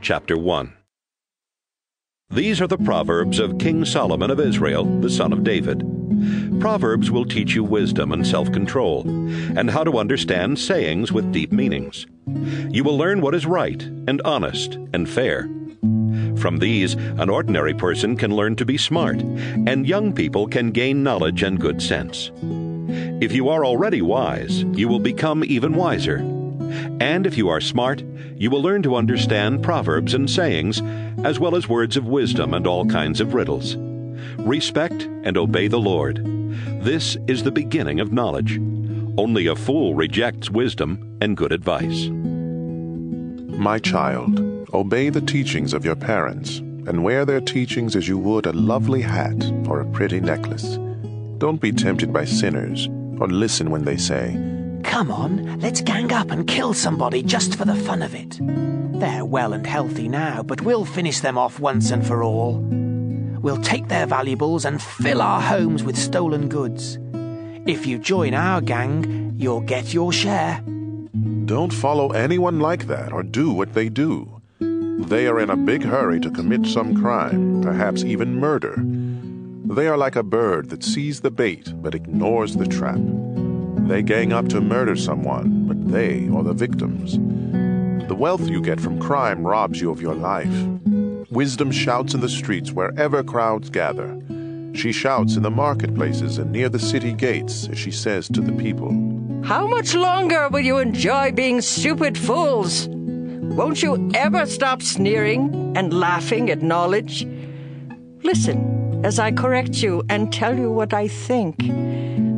Chapter 1. These are the Proverbs of King Solomon of Israel, the son of David. Proverbs will teach you wisdom and self-control, and how to understand sayings with deep meanings. You will learn what is right and honest and fair. From these, an ordinary person can learn to be smart, and young people can gain knowledge and good sense. If you are already wise, you will become even wiser. And if you are smart, you will learn to understand proverbs and sayings, as well as words of wisdom and all kinds of riddles. Respect and obey the Lord. This is the beginning of knowledge. Only a fool rejects wisdom and good advice. My child, obey the teachings of your parents, and wear their teachings as you would a lovely hat or a pretty necklace. Don't be tempted by sinners, or listen when they say, "Come on, let's gang up and kill somebody just for the fun of it. They're well and healthy now, but we'll finish them off once and for all. We'll take their valuables and fill our homes with stolen goods. If you join our gang, you'll get your share." Don't follow anyone like that or do what they do. They are in a big hurry to commit some crime, perhaps even murder. They are like a bird that sees the bait but ignores the trap. They gang up to murder someone, but they are the victims. The wealth you get from crime robs you of your life. Wisdom shouts in the streets wherever crowds gather. She shouts in the marketplaces and near the city gates as she says to the people, "How much longer will you enjoy being stupid fools? Won't you ever stop sneering and laughing at knowledge? Listen as I correct you and tell you what I think.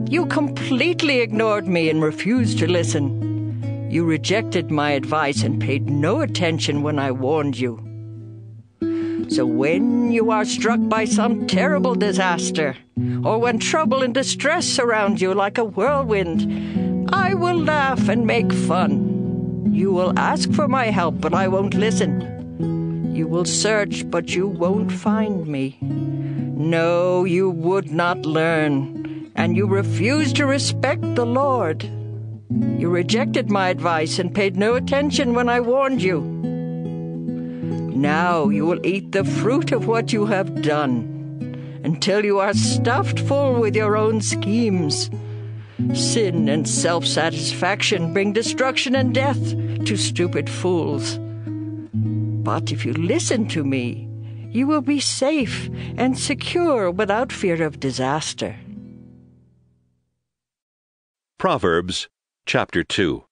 You completely ignored me and refused to listen. You rejected my advice and paid no attention when I warned you. So when you are struck by some terrible disaster, or when trouble and distress surround you like a whirlwind, I will laugh and make fun. You will ask for my help, but I won't listen. You will search, but you won't find me. No, you would not learn, and you refused to respect the Lord. You rejected my advice and paid no attention when I warned you. Now you will eat the fruit of what you have done, until you are stuffed full with your own schemes. Sin and self-satisfaction bring destruction and death to stupid fools. But if you listen to me, you will be safe and secure without fear of disaster." Proverbs Chapter 2.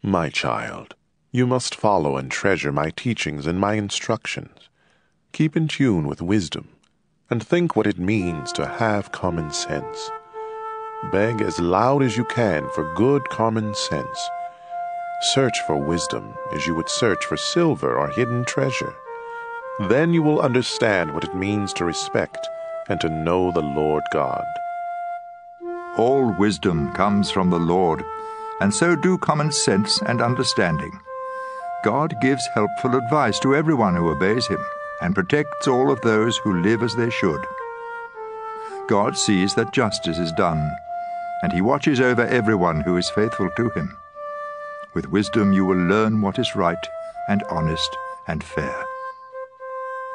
My child, you must follow and treasure my teachings and my instructions. Keep in tune with wisdom, and think what it means to have common sense. Beg as loud as you can for good common sense. Search for wisdom as you would search for silver or hidden treasure. Then you will understand what it means to respect and to know the Lord God. All wisdom comes from the Lord, and so do common sense and understanding. God gives helpful advice to everyone who obeys him, and protects all of those who live as they should. God sees that justice is done, and he watches over everyone who is faithful to him. With wisdom you will learn what is right and honest and fair.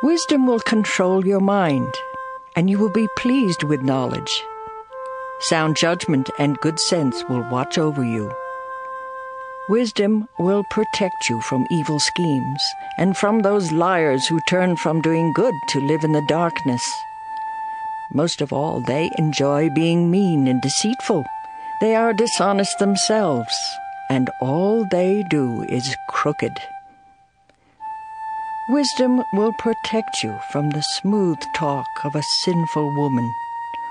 Wisdom will control your mind, and you will be pleased with knowledge. Sound judgment and good sense will watch over you. Wisdom will protect you from evil schemes, and from those liars who turn from doing good to live in the darkness. Most of all, they enjoy being mean and deceitful. They are dishonest themselves, and all they do is crooked. Wisdom will protect you from the smooth talk of a sinful woman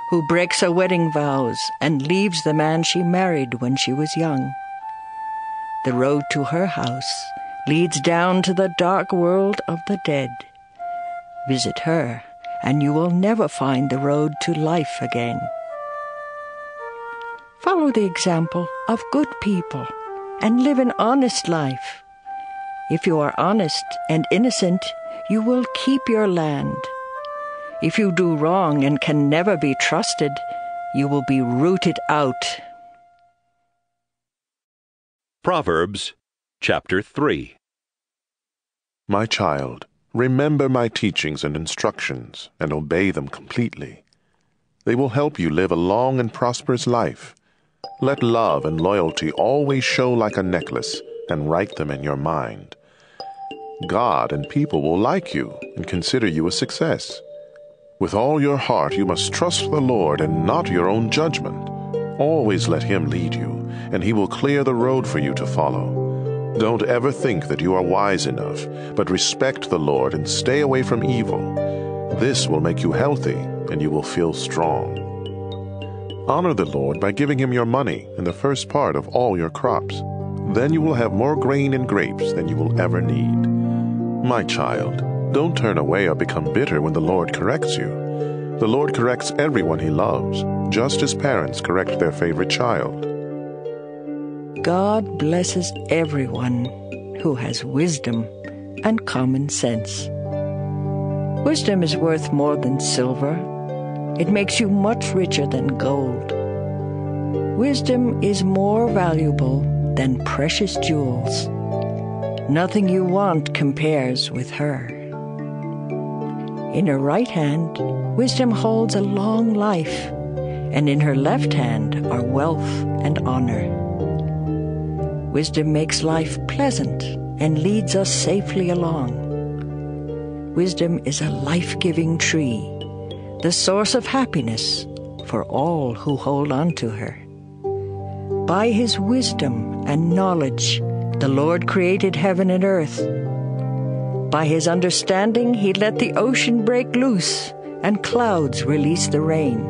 who breaks her wedding vows and leaves the man she married when she was young. The road to her house leads down to the dark world of the dead. Visit her, and you will never find the road to life again. Follow the example of good people and live an honest life. If you are honest and innocent, you will keep your land. If you do wrong and can never be trusted, you will be rooted out. Proverbs Chapter 3. My child, remember my teachings and instructions and obey them completely. They will help you live a long and prosperous life. Let love and loyalty always show like a necklace, and write them in your mind. God and people will like you and consider you a success. With all your heart you must trust the Lord and not your own judgment. Always let Him lead you, and He will clear the road for you to follow. Don't ever think that you are wise enough, but respect the Lord and stay away from evil. This will make you healthy, and you will feel strong. Honor the Lord by giving Him your money and the first part of all your crops. Then you will have more grain and grapes than you will ever need. My child, don't turn away or become bitter when the Lord corrects you. The Lord corrects everyone He loves, just as parents correct their favorite child. God blesses everyone who has wisdom and common sense. Wisdom is worth more than silver. It makes you much richer than gold. Wisdom is more valuable than precious jewels. Nothing you want compares with her. In her right hand, wisdom holds a long life, and in her left hand are wealth and honor. Wisdom makes life pleasant and leads us safely along. Wisdom is a life-giving tree, the source of happiness for all who hold on to her. By His wisdom and knowledge, the Lord created heaven and earth. By His understanding, He let the ocean break loose and clouds release the rain.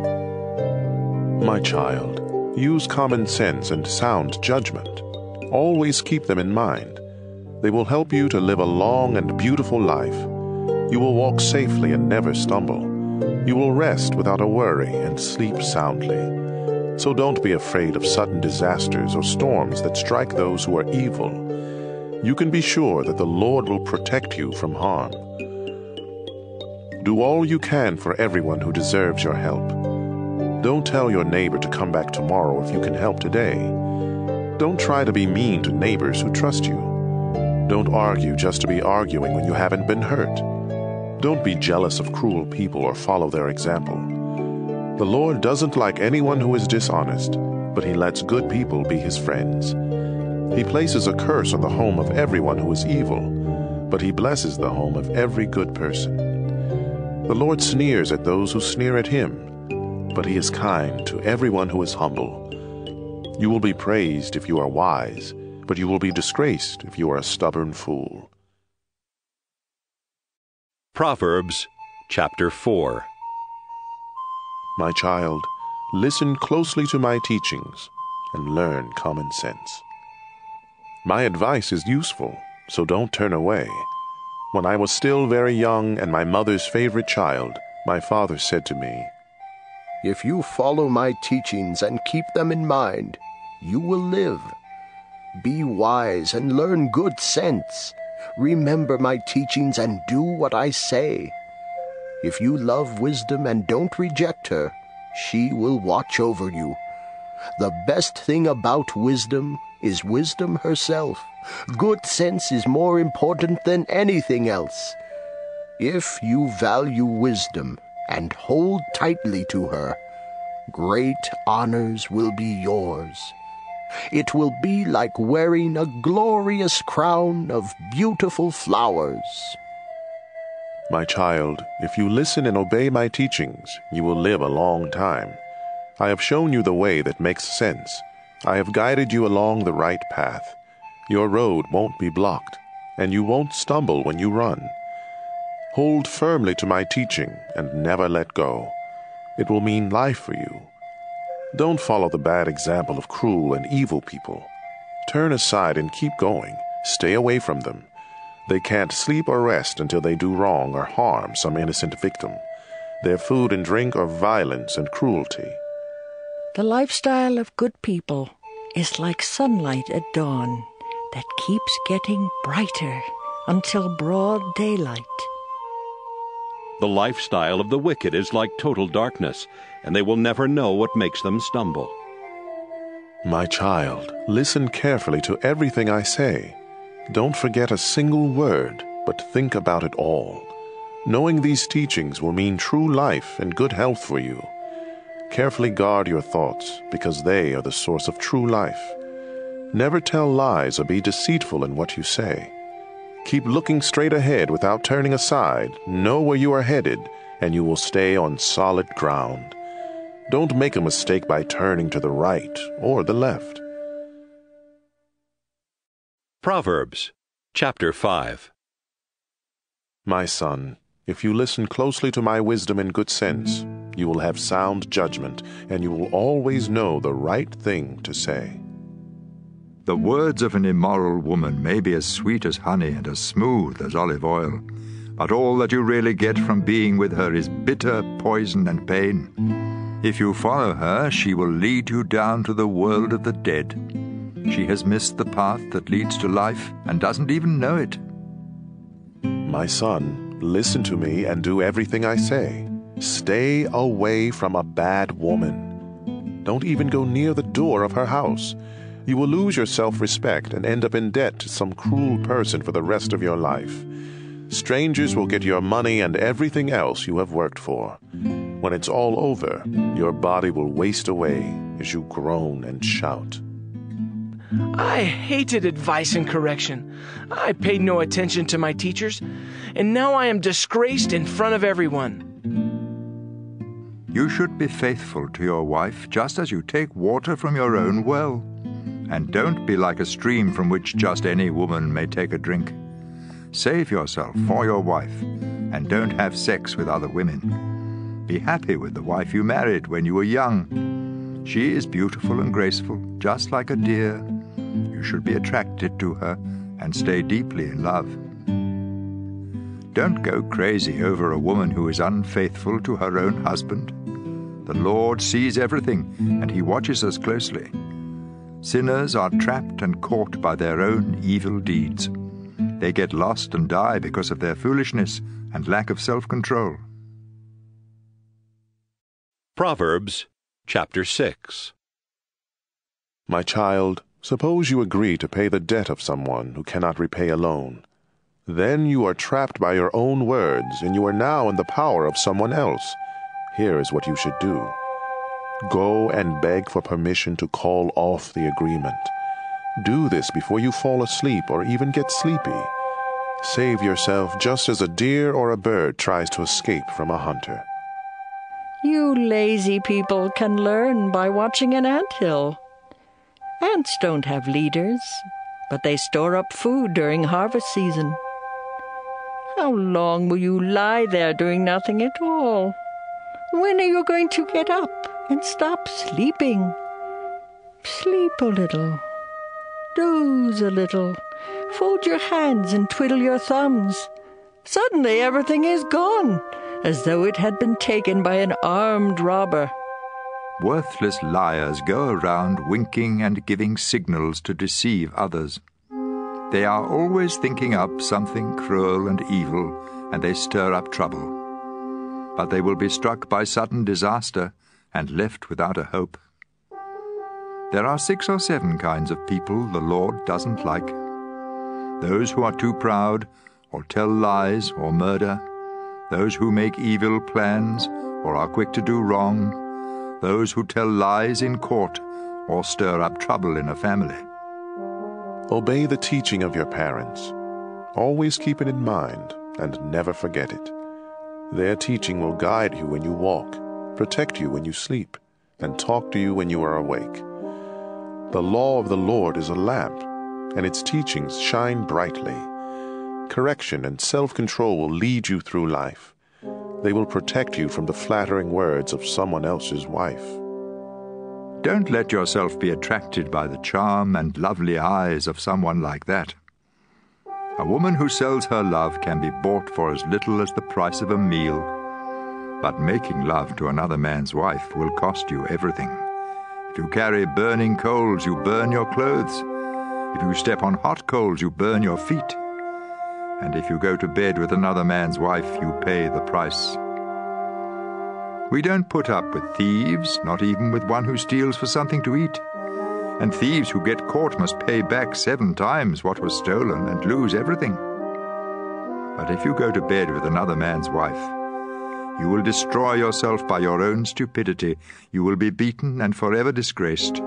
My child, use common sense and sound judgment. Always keep them in mind. They will help you to live a long and beautiful life. You will walk safely and never stumble. You will rest without a worry and sleep soundly. So don't be afraid of sudden disasters or storms that strike those who are evil. You can be sure that the Lord will protect you from harm. Do all you can for everyone who deserves your help. Don't tell your neighbor to come back tomorrow if you can help today. Don't try to be mean to neighbors who trust you. Don't argue just to be arguing when you haven't been hurt. Don't be jealous of cruel people or follow their example. The Lord doesn't like anyone who is dishonest, but He lets good people be His friends. He places a curse on the home of everyone who is evil, but He blesses the home of every good person. The Lord sneers at those who sneer at Him, but He is kind to everyone who is humble. You will be praised if you are wise, but you will be disgraced if you are a stubborn fool. Proverbs Chapter 4. My child, listen closely to my teachings and learn common sense. My advice is useful, so don't turn away. When I was still very young and my mother's favorite child, my father said to me, "If you follow my teachings and keep them in mind, you will live. Be wise and learn good sense. Remember my teachings and do what I say. If you love wisdom and don't reject her, she will watch over you. The best thing about wisdom is wisdom herself. Good sense is more important than anything else. If you value wisdom and hold tightly to her, great honors will be yours. It will be like wearing a glorious crown of beautiful flowers." My child, if you listen and obey my teachings, you will live a long time. I have shown you the way that makes sense. I have guided you along the right path. Your road won't be blocked, and you won't stumble when you run. Hold firmly to my teaching and never let go. It will mean life for you. Don't follow the bad example of cruel and evil people. Turn aside and keep going. Stay away from them. They can't sleep or rest until they do wrong or harm some innocent victim. Their food and drink are violence and cruelty. The lifestyle of good people is like sunlight at dawn that keeps getting brighter until broad daylight. The lifestyle of the wicked is like total darkness, and they will never know what makes them stumble. My child, listen carefully to everything I say. Don't forget a single word. but think about it all. Knowing these teachings will mean true life and good health for you. Carefully guard your thoughts, because they are the source of true life. Never tell lies or be deceitful in what you say. Keep looking straight ahead without turning aside. Know where you are headed, and you will stay on solid ground. Don't make a mistake by turning to the right or the left. Proverbs Chapter 5. My son, if you listen closely to my wisdom and good sense, you will have sound judgment, and you will always know the right thing to say. The words of an immoral woman may be as sweet as honey and as smooth as olive oil, but all that you really get from being with her is bitter poison and pain. If you follow her, she will lead you down to the world of the dead. She has missed the path that leads to life and doesn't even know it. My son, listen to me and do everything I say. Stay away from a bad woman. Don't even go near the door of her house. You will lose your self-respect and end up in debt to some cruel person for the rest of your life. Strangers will get your money and everything else you have worked for. When it's all over, your body will waste away as you groan and shout. I hated advice and correction. I paid no attention to my teachers, and now I am disgraced in front of everyone. You should be faithful to your wife just as you take water from your own well. And don't be like a stream from which just any woman may take a drink. Save yourself for your wife, and don't have sex with other women. Be happy with the wife you married when you were young. She is beautiful and graceful, just like a deer. You should be attracted to her and stay deeply in love. Don't go crazy over a woman who is unfaithful to her own husband. The Lord sees everything, and He watches us closely. Sinners are trapped and caught by their own evil deeds. They get lost and die because of their foolishness and lack of self-control. Proverbs Chapter 6. My child, suppose you agree to pay the debt of someone who cannot repay a loan. Then you are trapped by your own words, and you are now in the power of someone else. Here is what you should do. Go and beg for permission to call off the agreement. Do this before you fall asleep or even get sleepy. Save yourself just as a deer or a bird tries to escape from a hunter. You lazy people can learn by watching an anthill. Ants don't have leaders, but they store up food during harvest season. How long will you lie there doing nothing at all? When are you going to get up and stop sleeping? Sleep a little. Doze a little. Fold your hands and twiddle your thumbs. Suddenly everything is gone, as though it had been taken by an armed robber. Worthless liars go around winking and giving signals to deceive others. They are always thinking up something cruel and evil, and they stir up trouble. But they will be struck by sudden disaster and left without a hope. There are 6 or 7 kinds of people the Lord doesn't like. Those who are too proud, or tell lies, or murder. Those who make evil plans, or are quick to do wrong. Those who tell lies in court, or stir up trouble in a family. Obey the teaching of your parents. Always keep it in mind, and never forget it. Their teaching will guide you when you walk, protect you when you sleep, and talk to you when you are awake. The law of the Lord is a lamp, and its teachings shine brightly. Correction and self-control will lead you through life. They will protect you from the flattering words of someone else's wife. Don't let yourself be attracted by the charm and lovely eyes of someone like that. A woman who sells her love can be bought for as little as the price of a meal. But making love to another man's wife will cost you everything. If you carry burning coals, you burn your clothes. If you step on hot coals, you burn your feet. And if you go to bed with another man's wife, you pay the price. We don't put up with thieves, not even with one who steals for something to eat. And thieves who get caught must pay back 7 times what was stolen and lose everything. But if you go to bed with another man's wife, you will destroy yourself by your own stupidity. You will be beaten and forever disgraced,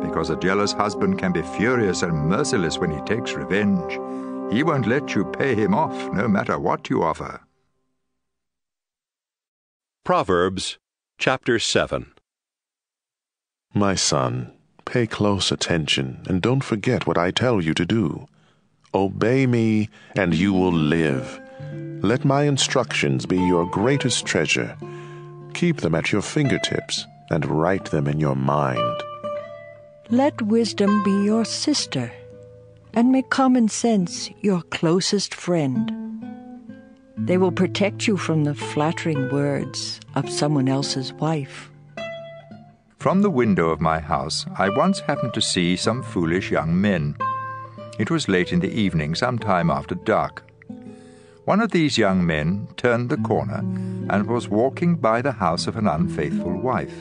because a jealous husband can be furious and merciless when he takes revenge. He won't let you pay him off, no matter what you offer. Proverbs Chapter 7. My son, pay close attention and don't forget what I tell you to do. Obey me, and you will live. Let my instructions be your greatest treasure. Keep them at your fingertips and write them in your mind. Let wisdom be your sister, and make common sense your closest friend. They will protect you from the flattering words of someone else's wife. From the window of my house, I once happened to see some foolish young men. It was late in the evening, some time after dark. One of these young men turned the corner and was walking by the house of an unfaithful wife.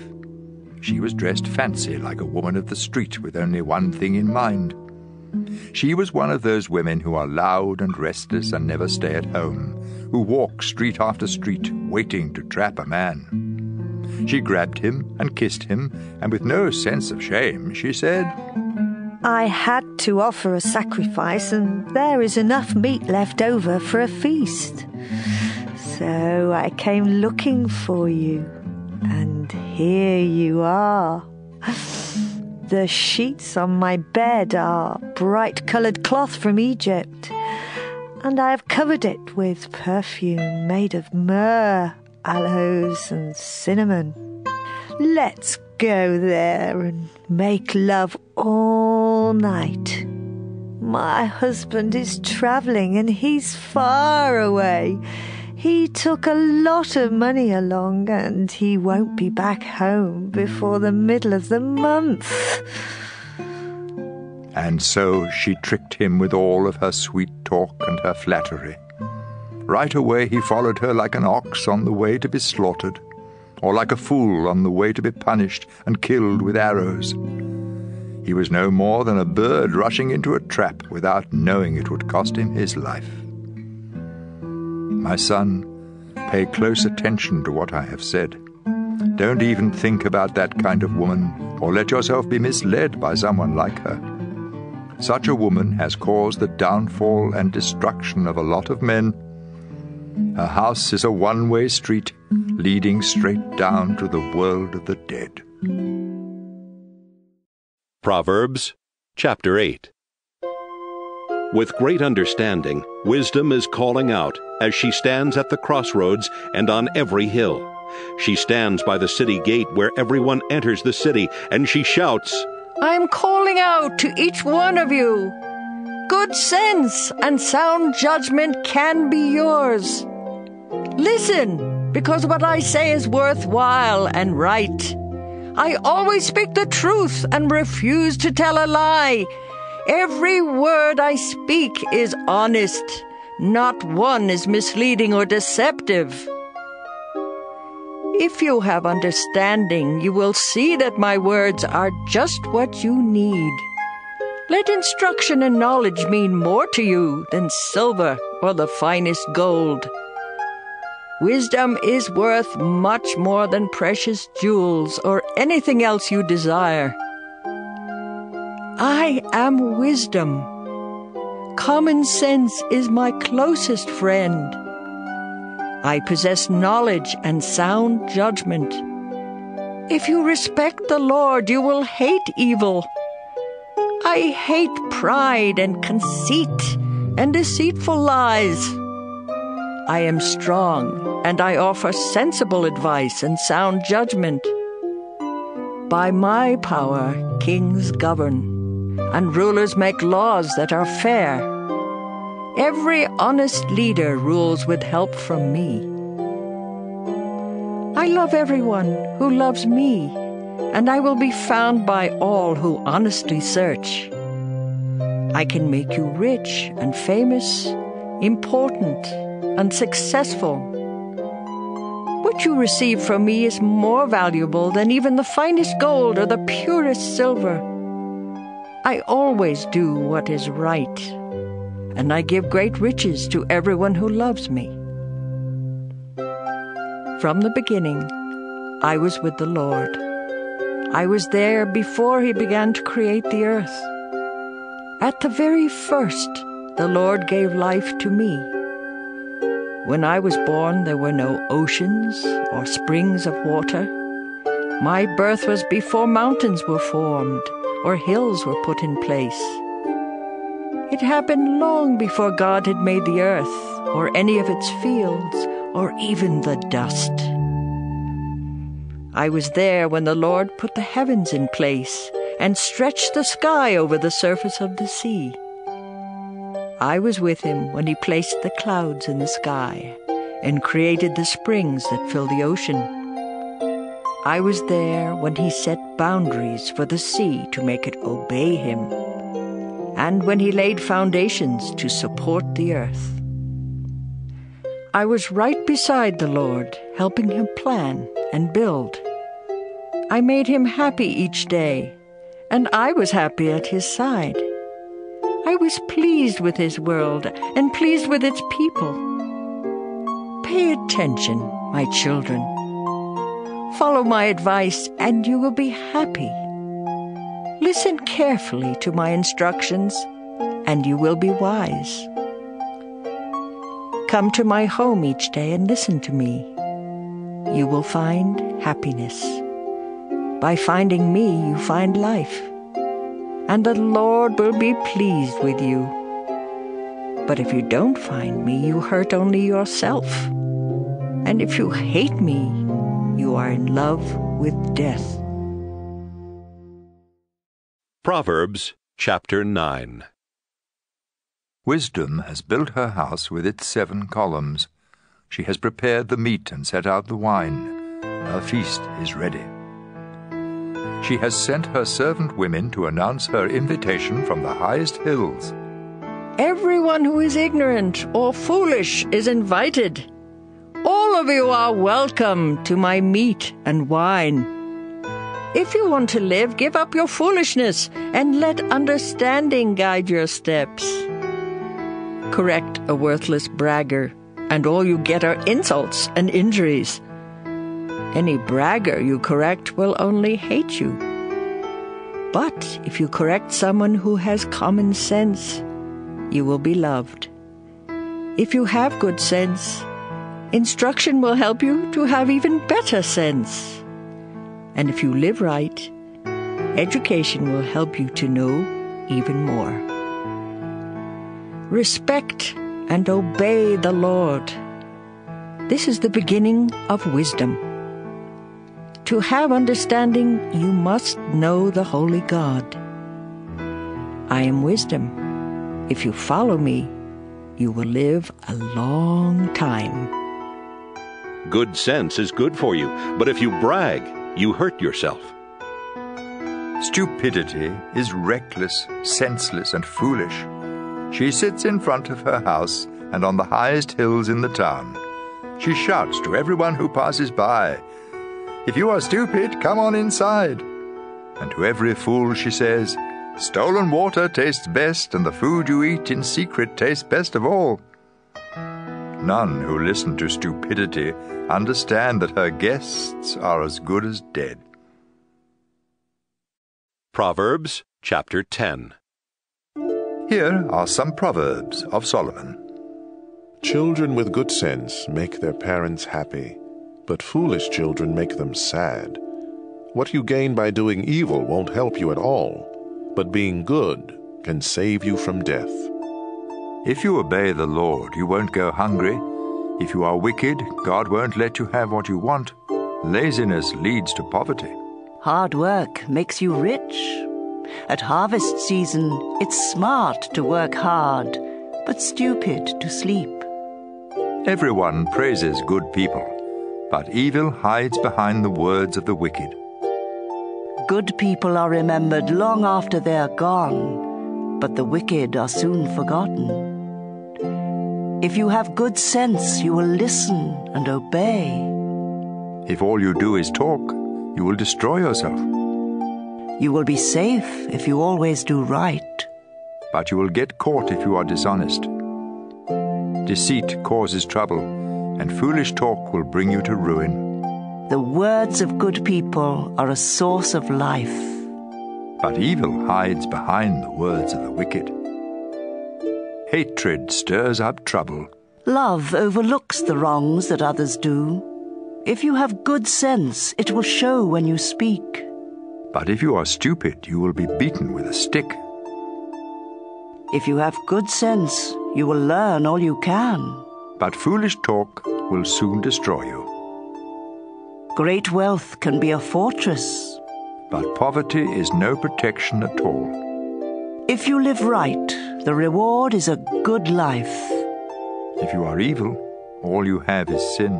She was dressed fancy like a woman of the street with only one thing in mind. She was one of those women who are loud and restless and never stay at home, who walk street after street waiting to trap a man. She grabbed him and kissed him, and with no sense of shame, she said, I had to offer a sacrifice, and there is enough meat left over for a feast. So I came looking for you, and here you are. The sheets on my bed are bright-coloured cloth from Egypt, and I have covered it with perfume made of myrrh, aloes, and cinnamon. Let's go there and make love all night. My husband is travelling and he's far away. He took a lot of money along and he won't be back home before the middle of the month. And so she tricked him with all of her sweet talk and her flattery. Right away he followed her like an ox on the way to be slaughtered, or like a fool on the way to be punished and killed with arrows. He was no more than a bird rushing into a trap without knowing it would cost him his life. My son, pay close attention to what I have said. Don't even think about that kind of woman, or let yourself be misled by someone like her. Such a woman has caused the downfall and destruction of a lot of men. Her house is a one-way street, leading straight down to the world of the dead. Proverbs Chapter 8. With great understanding, wisdom is calling out as she stands at the crossroads and on every hill. She stands by the city gate where everyone enters the city, and she shouts, I am calling out to each one of you. Good sense and sound judgment can be yours. Listen, because what I say is worthwhile and right. I always speak the truth and refuse to tell a lie. Every word I speak is honest. Not one is misleading or deceptive. If you have understanding, you will see that my words are just what you need. Let instruction and knowledge mean more to you than silver or the finest gold. Wisdom is worth much more than precious jewels or anything else you desire. I am wisdom. Common sense is my closest friend. I possess knowledge and sound judgment. If you respect the Lord, you will hate evil. I hate pride and conceit and deceitful lies. I am strong, and I offer sensible advice and sound judgment. By my power, kings govern, and rulers make laws that are fair. Every honest leader rules with help from me. I love everyone who loves me, and I will be found by all who honestly search. I can make you rich and famous, important and successful. What you receive from me is more valuable than even the finest gold or the purest silver. I always do what is right, and I give great riches to everyone who loves me. From the beginning, I was with the Lord. I was there before He began to create the earth. At the very first, the Lord gave life to me. When I was born, there were no oceans or springs of water. My birth was before mountains were formed or hills were put in place. It happened long before God had made the earth or any of its fields or even the dust. I was there when the Lord put the heavens in place and stretched the sky over the surface of the sea. I was with Him when He placed the clouds in the sky and created the springs that fill the ocean. I was there when He set boundaries for the sea to make it obey Him, and when He laid foundations to support the earth. I was right beside the Lord, helping Him plan and build. I made Him happy each day, and I was happy at His side. I was pleased with His world and pleased with its people. Pay attention, my children. Follow my advice, and you will be happy. Listen carefully to my instructions, and you will be wise. Come to my home each day and listen to me. You will find happiness. By finding me, you find life, and the Lord will be pleased with you. But if you don't find me, you hurt only yourself. And if you hate me, you are in love with death. Proverbs Chapter 9. Wisdom has built her house with its 7 columns. She has prepared the meat and set out the wine. Her feast is ready. She has sent her servant women to announce her invitation from the highest hills. Everyone who is ignorant or foolish is invited. All of you are welcome to my meat and wine. If you want to live, give up your foolishness and let understanding guide your steps. Correct a worthless bragger, and all you get are insults and injuries. Any bragger you correct will only hate you. But if you correct someone who has common sense, you will be loved. If you have good sense, instruction will help you to have even better sense. And if you live right, education will help you to know even more. Respect and obey the Lord. This is the beginning of wisdom. To have understanding, you must know the Holy God. I am wisdom. If you follow me, you will live a long time. Good sense is good for you, but if you brag, you hurt yourself. Stupidity is reckless, senseless, and foolish. She sits in front of her house and on the highest hills in the town. She shouts to everyone who passes by, "If you are stupid, come on inside." And to every fool she says, "Stolen water tastes best, and the food you eat in secret tastes best of all." None who listen to stupidity understand that her guests are as good as dead. Proverbs Chapter 10. Here are some Proverbs of Solomon. Children with good sense make their parents happy, but foolish children make them sad. What you gain by doing evil won't help you at all, but being good can save you from death. If you obey the Lord, you won't go hungry. If you are wicked, God won't let you have what you want. Laziness leads to poverty. Hard work makes you rich. At harvest season, it's smart to work hard, but stupid to sleep. Everyone praises good people, but evil hides behind the words of the wicked. Good people are remembered long after they're gone, but the wicked are soon forgotten. If you have good sense, you will listen and obey. If all you do is talk, you will destroy yourself. You will be safe if you always do right. but you will get caught if you are dishonest. Deceit causes trouble, and foolish talk will bring you to ruin. The words of good people are a source of life, but evil hides behind the words of the wicked. Hatred stirs up trouble. Love overlooks the wrongs that others do. If you have good sense, it will show when you speak. But if you are stupid, you will be beaten with a stick. If you have good sense, you will learn all you can. But foolish talk will soon destroy you. Great wealth can be a fortress, but poverty is no protection at all. If you live right, the reward is a good life. If you are evil, all you have is sin.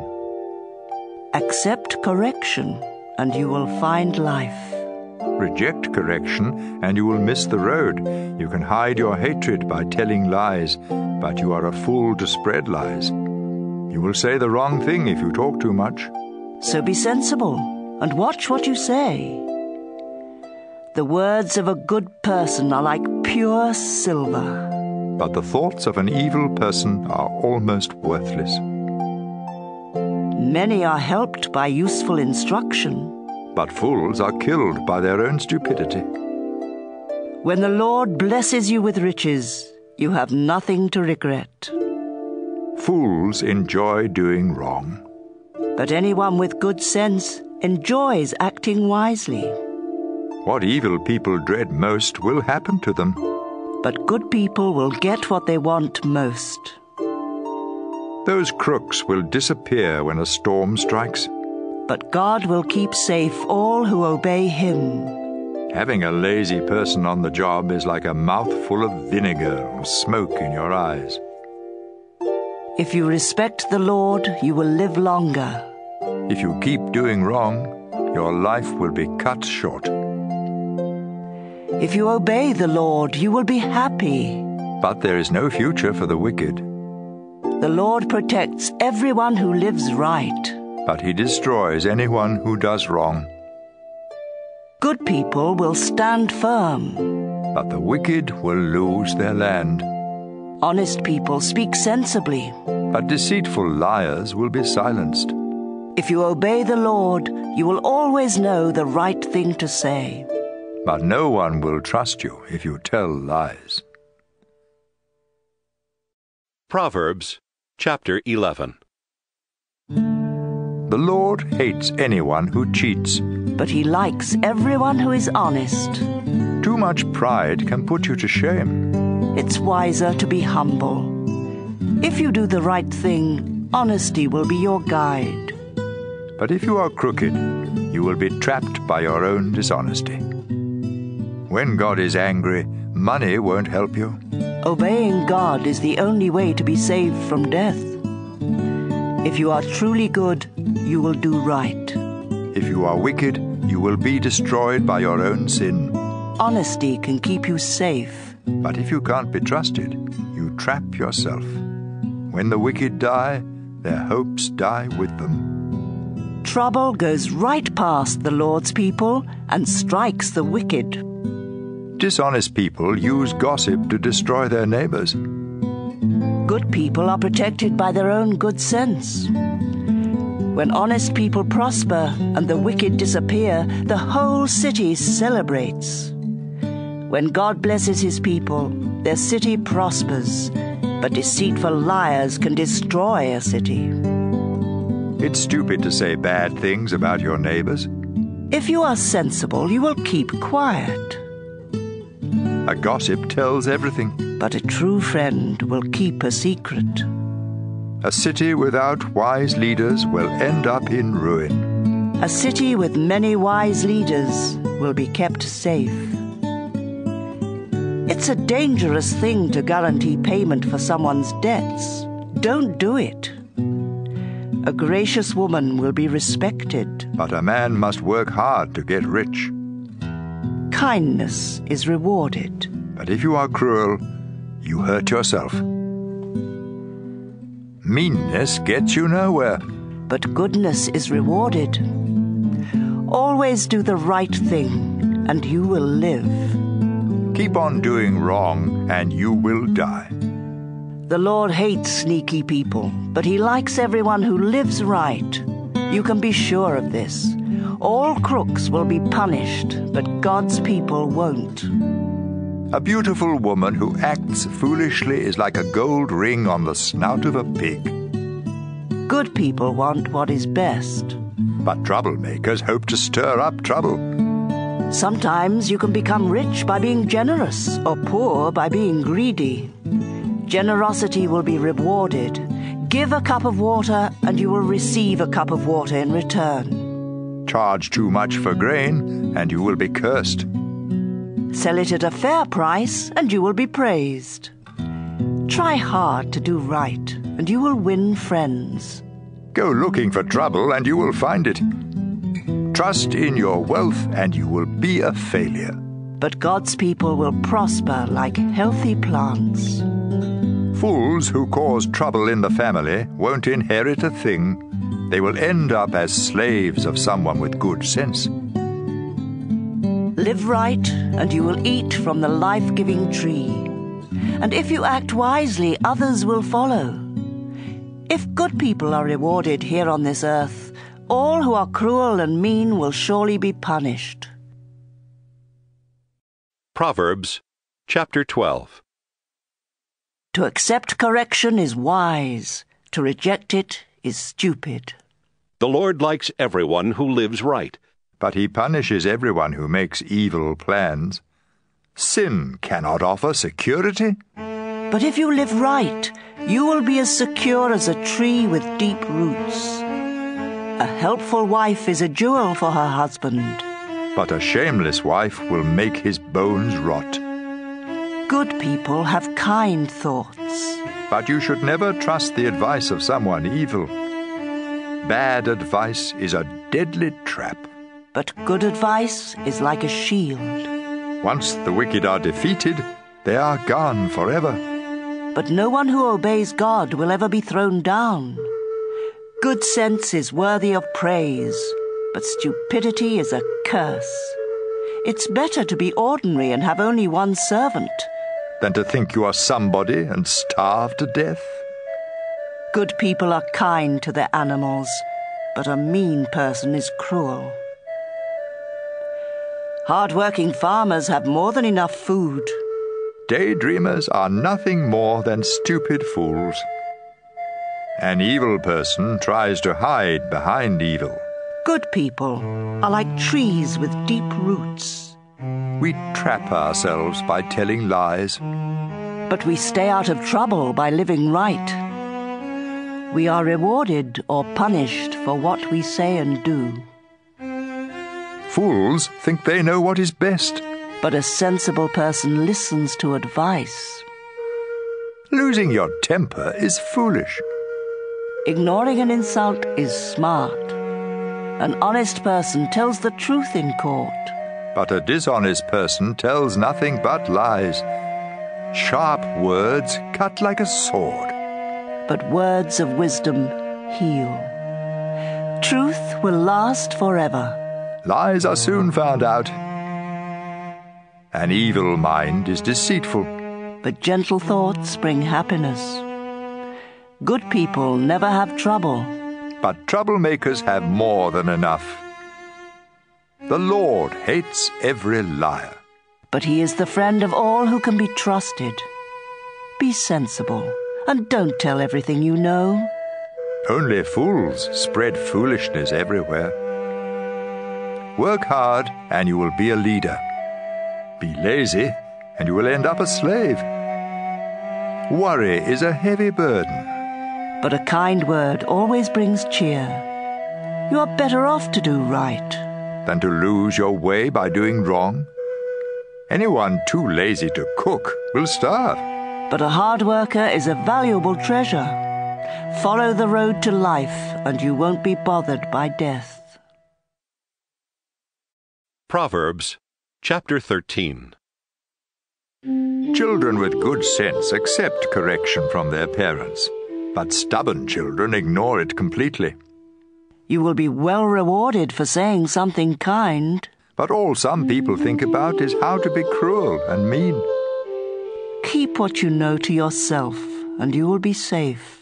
Accept correction, and you will find life. Reject correction, and you will miss the road. You can hide your hatred by telling lies, but you are a fool to spread lies. You will say the wrong thing if you talk too much. So be sensible, and watch what you say. The words of a good person are like pure silver, but the thoughts of an evil person are almost worthless. Many are helped by useful instruction, but fools are killed by their own stupidity. When the Lord blesses you with riches, you have nothing to regret. Fools enjoy doing wrong, but anyone with good sense enjoys acting wisely. What evil people dread most will happen to them, but good people will get what they want most. Those crooks will disappear when a storm strikes, but God will keep safe all who obey Him. Having a lazy person on the job is like a mouthful of vinegar or smoke in your eyes. If you respect the Lord, you will live longer. If you keep doing wrong, your life will be cut short. If you obey the Lord, you will be happy. But there is no future for the wicked. The Lord protects everyone who lives right, but He destroys anyone who does wrong. Good people will stand firm, but the wicked will lose their land. Honest people speak sensibly, but deceitful liars will be silenced. If you obey the Lord, you will always know the right thing to say. But no one will trust you if you tell lies. Proverbs Chapter 11. The Lord hates anyone who cheats, but He likes everyone who is honest. Too much pride can put you to shame. It's wiser to be humble. If you do the right thing, honesty will be your guide. But if you are crooked, you will be trapped by your own dishonesty. When God is angry, money won't help you. Obeying God is the only way to be saved from death. If you are truly good, you will do right. If you are wicked, you will be destroyed by your own sin. Honesty can keep you safe. But if you can't be trusted, you trap yourself. When the wicked die, their hopes die with them. Trouble goes right past the Lord's people and strikes the wicked. Dishonest people use gossip to destroy their neighbors. Good people are protected by their own good sense. When honest people prosper and the wicked disappear, the whole city celebrates. When God blesses His people, their city prospers, but deceitful liars can destroy a city. It's stupid to say bad things about your neighbors. If you are sensible, you will keep quiet. A gossip tells everything, but a true friend will keep a secret. A city without wise leaders will end up in ruin. A city with many wise leaders will be kept safe. It's a dangerous thing to guarantee payment for someone's debts. Don't do it. A gracious woman will be respected. But a man must work hard to get rich. Kindness is rewarded. But if you are cruel, you hurt yourself. Meanness gets you nowhere. But goodness is rewarded. Always do the right thing, and you will live. Keep on doing wrong, and you will die. The Lord hates sneaky people, but he likes everyone who lives right. You can be sure of this. All crooks will be punished, but God's people won't. A beautiful woman who acts foolishly is like a gold ring on the snout of a pig. Good people want what is best. But troublemakers hope to stir up trouble. Sometimes you can become rich by being generous, or poor by being greedy. Generosity will be rewarded. Give a cup of water, and you will receive a cup of water in return. Charge too much for grain, and you will be cursed. Sell it at a fair price, and you will be praised. Try hard to do right, and you will win friends. Go looking for trouble, and you will find it. Trust in your wealth, and you will be a failure. But God's people will prosper like healthy plants. Fools who cause trouble in the family won't inherit a thing. They will end up as slaves of someone with good sense. Live right, and you will eat from the life-giving tree. And if you act wisely, others will follow. If good people are rewarded here on this earth, all who are cruel and mean will surely be punished. Proverbs Chapter 12. To accept correction is wise. To reject it is stupid. The Lord likes everyone who lives right, but he punishes everyone who makes evil plans. Sin cannot offer security. But if you live right, you will be as secure as a tree with deep roots. A helpful wife is a jewel for her husband. But a shameless wife will make his bones rot. Good people have kind thoughts. But you should never trust the advice of someone evil. Bad advice is a deadly trap. But good advice is like a shield. Once the wicked are defeated, they are gone forever. But no one who obeys God will ever be thrown down. Good sense is worthy of praise, but stupidity is a curse. It's better to be ordinary and have only one servant than to think you are somebody and starve to death. Good people are kind to their animals, but a mean person is cruel. Hard-working farmers have more than enough food. Daydreamers are nothing more than stupid fools. An evil person tries to hide behind evil. Good people are like trees with deep roots. We trap ourselves by telling lies. But we stay out of trouble by living right. We are rewarded or punished for what we say and do. Fools think they know what is best. But a sensible person listens to advice. Losing your temper is foolish. Ignoring an insult is smart. An honest person tells the truth in court. But a dishonest person tells nothing but lies. Sharp words cut like a sword. But words of wisdom heal. Truth will last forever. Lies are soon found out. An evil mind is deceitful. But gentle thoughts bring happiness. Good people never have trouble. But troublemakers have more than enough. The Lord hates every liar. But he is the friend of all who can be trusted. Be sensible, and don't tell everything you know. Only fools spread foolishness everywhere. Work hard, and you will be a leader. Be lazy, and you will end up a slave. Worry is a heavy burden. But a kind word always brings cheer. You are better off to do right than to lose your way by doing wrong. Anyone too lazy to cook will starve. But a hard worker is a valuable treasure. Follow the road to life, and you won't be bothered by death. Proverbs Chapter 13. Children with good sense accept correction from their parents, but stubborn children ignore it completely. You will be well rewarded for saying something kind. But all some people think about is how to be cruel and mean. Keep what you know to yourself, and you will be safe.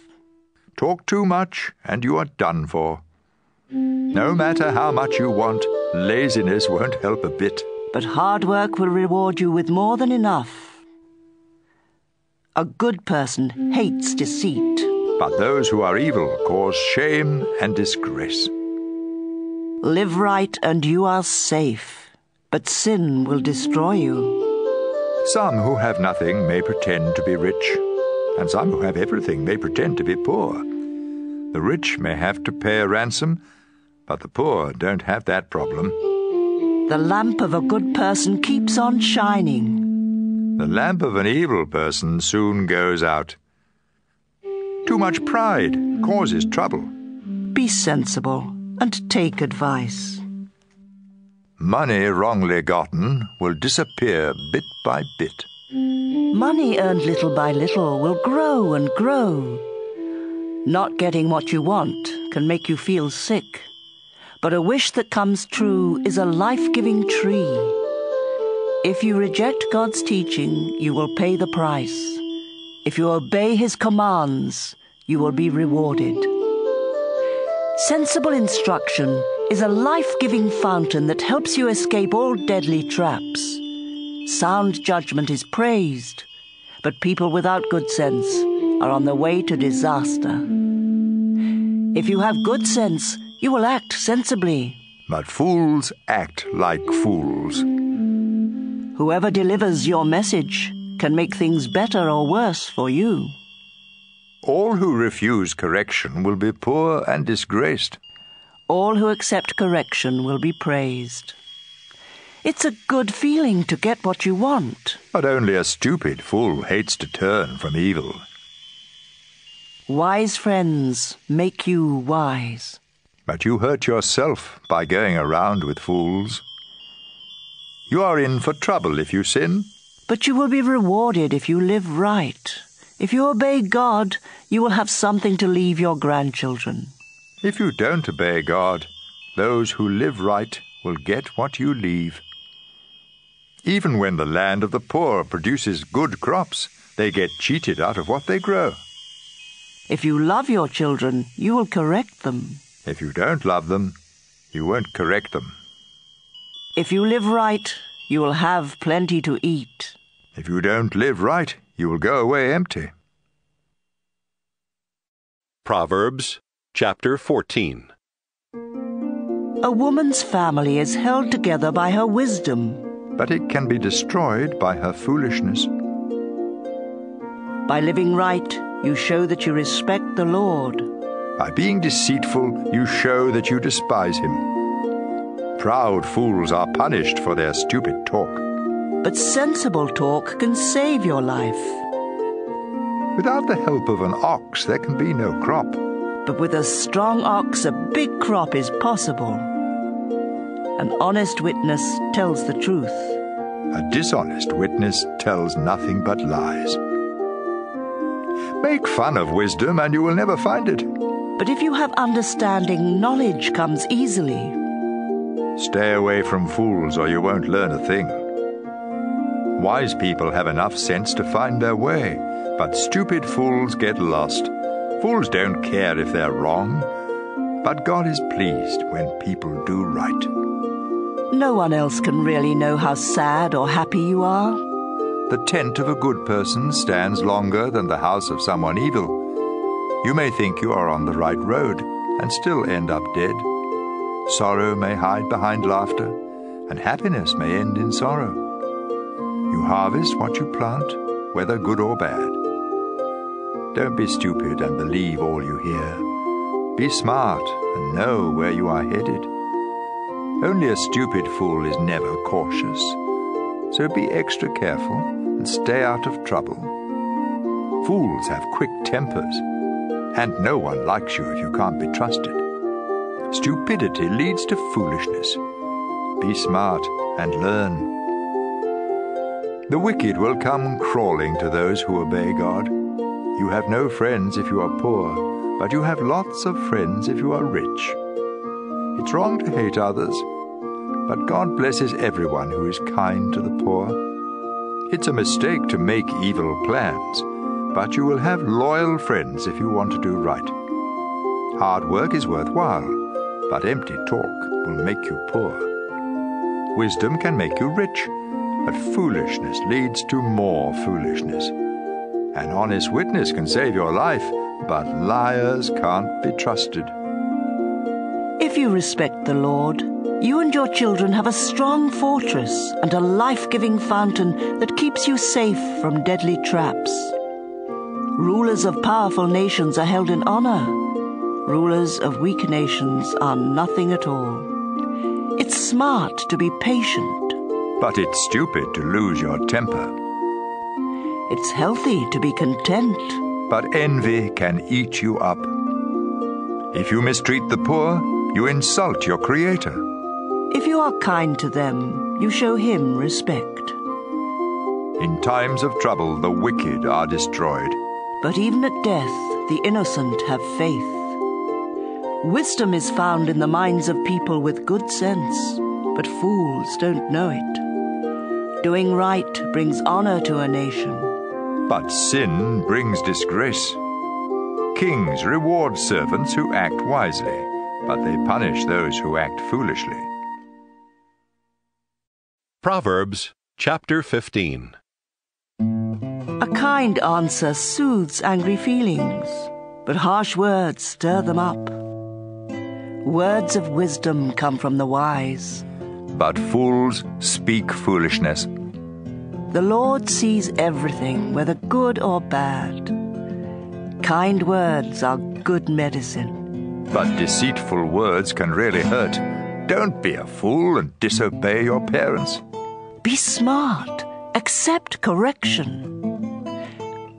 Talk too much, and you are done for. No matter how much you want, laziness won't help a bit. But hard work will reward you with more than enough. A good person hates deceit. But those who are evil cause shame and disgrace. Live right and you are safe, but sin will destroy you. Some who have nothing may pretend to be rich, and some who have everything may pretend to be poor. The rich may have to pay a ransom, but the poor don't have that problem. The lamp of a good person keeps on shining. The lamp of an evil person soon goes out. Too much pride causes trouble. Be sensible and take advice. Money wrongly gotten will disappear bit by bit. Money earned little by little will grow and grow. Not getting what you want can make you feel sick, but a wish that comes true is a life-giving tree. If you reject God's teaching, you will pay the price. If you obey His commands, you will be rewarded. Sensible instruction is a life-giving fountain that helps you escape all deadly traps. Sound judgment is praised, but people without good sense are on the way to disaster. If you have good sense, you will act sensibly. But fools act like fools. Whoever delivers your message can make things better or worse for you. All who refuse correction will be poor and disgraced. All who accept correction will be praised. It's a good feeling to get what you want. But only a stupid fool hates to turn from evil. Wise friends make you wise. But you hurt yourself by going around with fools. You are in for trouble if you sin. But you will be rewarded if you live right. If you obey God, you will have something to leave your grandchildren. If you don't obey God, those who live right will get what you leave. Even when the land of the poor produces good crops, they get cheated out of what they grow. If you love your children, you will correct them. If you don't love them, you won't correct them. If you live right, you will have plenty to eat. If you don't live right, you will go away empty. Proverbs Chapter 14. A woman's family is held together by her wisdom, but it can be destroyed by her foolishness. By living right, you show that you respect the Lord. By being deceitful, you show that you despise Him. Proud fools are punished for their stupid talk. But sensible talk can save your life. Without the help of an ox, there can be no crop. But with a strong ox, a big crop is possible. An honest witness tells the truth. A dishonest witness tells nothing but lies. Make fun of wisdom and you will never find it. But if you have understanding, knowledge comes easily. Stay away from fools or you won't learn a thing. Wise people have enough sense to find their way, but stupid fools get lost. Fools don't care if they're wrong, but God is pleased when people do right. No one else can really know how sad or happy you are. The tent of a good person stands longer than the house of someone evil. You may think you are on the right road and still end up dead. Sorrow may hide behind laughter, and happiness may end in sorrow. You harvest what you plant, whether good or bad. Don't be stupid and believe all you hear. Be smart and know where you are headed. Only a stupid fool is never cautious. So be extra careful and stay out of trouble. Fools have quick tempers, and no one likes you if you can't be trusted. Stupidity leads to foolishness. Be smart and learn. The wicked will come crawling to those who obey God. You have no friends if you are poor, but you have lots of friends if you are rich. It's wrong to hate others, but God blesses everyone who is kind to the poor. It's a mistake to make evil plans, but you will have loyal friends if you want to do right. Hard work is worthwhile, but empty talk will make you poor. Wisdom can make you rich, but foolishness leads to more foolishness. An honest witness can save your life, but liars can't be trusted. If you respect the Lord, you and your children have a strong fortress and a life-giving fountain that keeps you safe from deadly traps. Rulers of powerful nations are held in honor. Rulers of weak nations are nothing at all. It's smart to be patient. But it's stupid to lose your temper. It's healthy to be content. But envy can eat you up. If you mistreat the poor, you insult your Creator. If you are kind to them, you show Him respect. In times of trouble, the wicked are destroyed. But even at death, the innocent have faith. Wisdom is found in the minds of people with good sense, but fools don't know it. Doing right brings honor to a nation. But sin brings disgrace. Kings reward servants who act wisely, but they punish those who act foolishly. Proverbs Chapter 15. A kind answer soothes angry feelings, but harsh words stir them up. Words of wisdom come from the wise, but fools speak foolishness. The Lord sees everything, whether good or bad. Kind words are good medicine. But deceitful words can really hurt. Don't be a fool and disobey your parents. Be smart. Accept correction.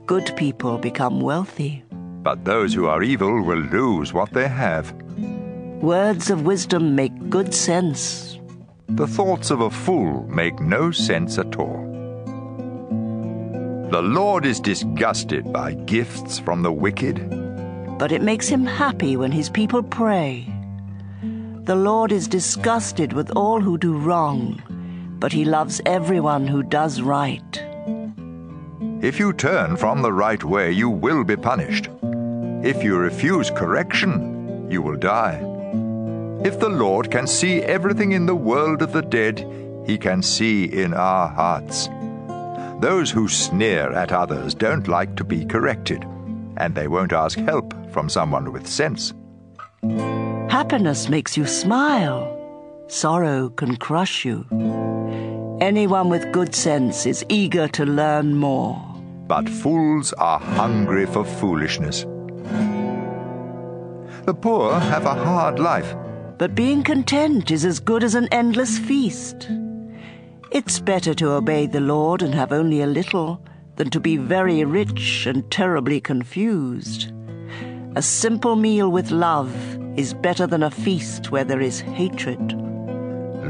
Good people become wealthy, but those who are evil will lose what they have. Words of wisdom make good sense. The thoughts of a fool make no sense at all. The Lord is disgusted by gifts from the wicked, but it makes Him happy when His people pray. The Lord is disgusted with all who do wrong, but He loves everyone who does right. If you turn from the right way, you will be punished. If you refuse correction, you will die. If the Lord can see everything in the world of the dead, He can see in our hearts. Those who sneer at others don't like to be corrected, and they won't ask help from someone with sense. Happiness makes you smile. Sorrow can crush you. Anyone with good sense is eager to learn more. But fools are hungry for foolishness. The poor have a hard life, but being content is as good as an endless feast. It's better to obey the Lord and have only a little than to be very rich and terribly confused. A simple meal with love is better than a feast where there is hatred.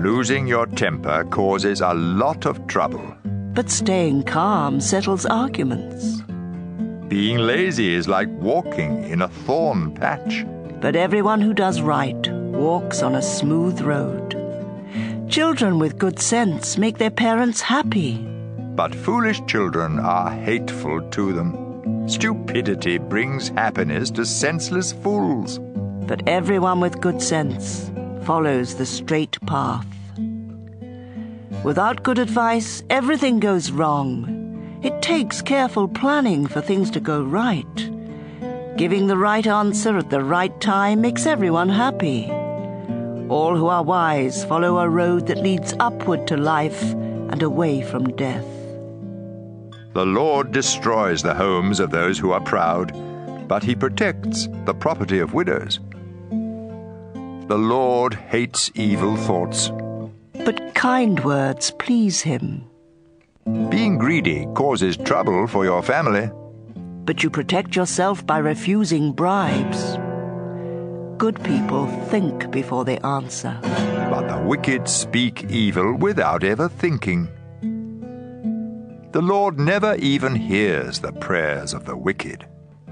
Losing your temper causes a lot of trouble. But staying calm settles arguments. Being lazy is like walking in a thorn patch. But everyone who does right walks on a smooth road. Children with good sense make their parents happy. But foolish children are hateful to them. Stupidity brings happiness to senseless fools. But everyone with good sense follows the straight path. Without good advice, everything goes wrong. It takes careful planning for things to go right. Giving the right answer at the right time makes everyone happy. All who are wise follow a road that leads upward to life and away from death. The Lord destroys the homes of those who are proud, but He protects the property of widows. The Lord hates evil thoughts, but kind words please Him. Being greedy causes trouble for your family, but you protect yourself by refusing bribes. Good people think before they answer, but the wicked speak evil without ever thinking. The Lord never even hears the prayers of the wicked,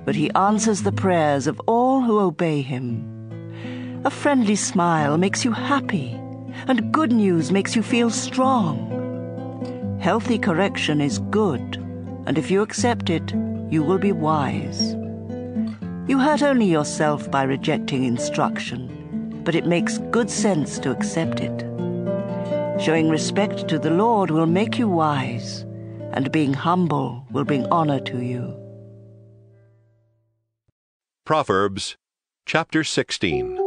but He answers the prayers of all who obey Him. A friendly smile makes you happy, and good news makes you feel strong. Healthy correction is good, and if you accept it, you will be wise. You hurt only yourself by rejecting instruction, but it makes good sense to accept it. Showing respect to the Lord will make you wise, and being humble will bring honor to you. Proverbs Chapter 16.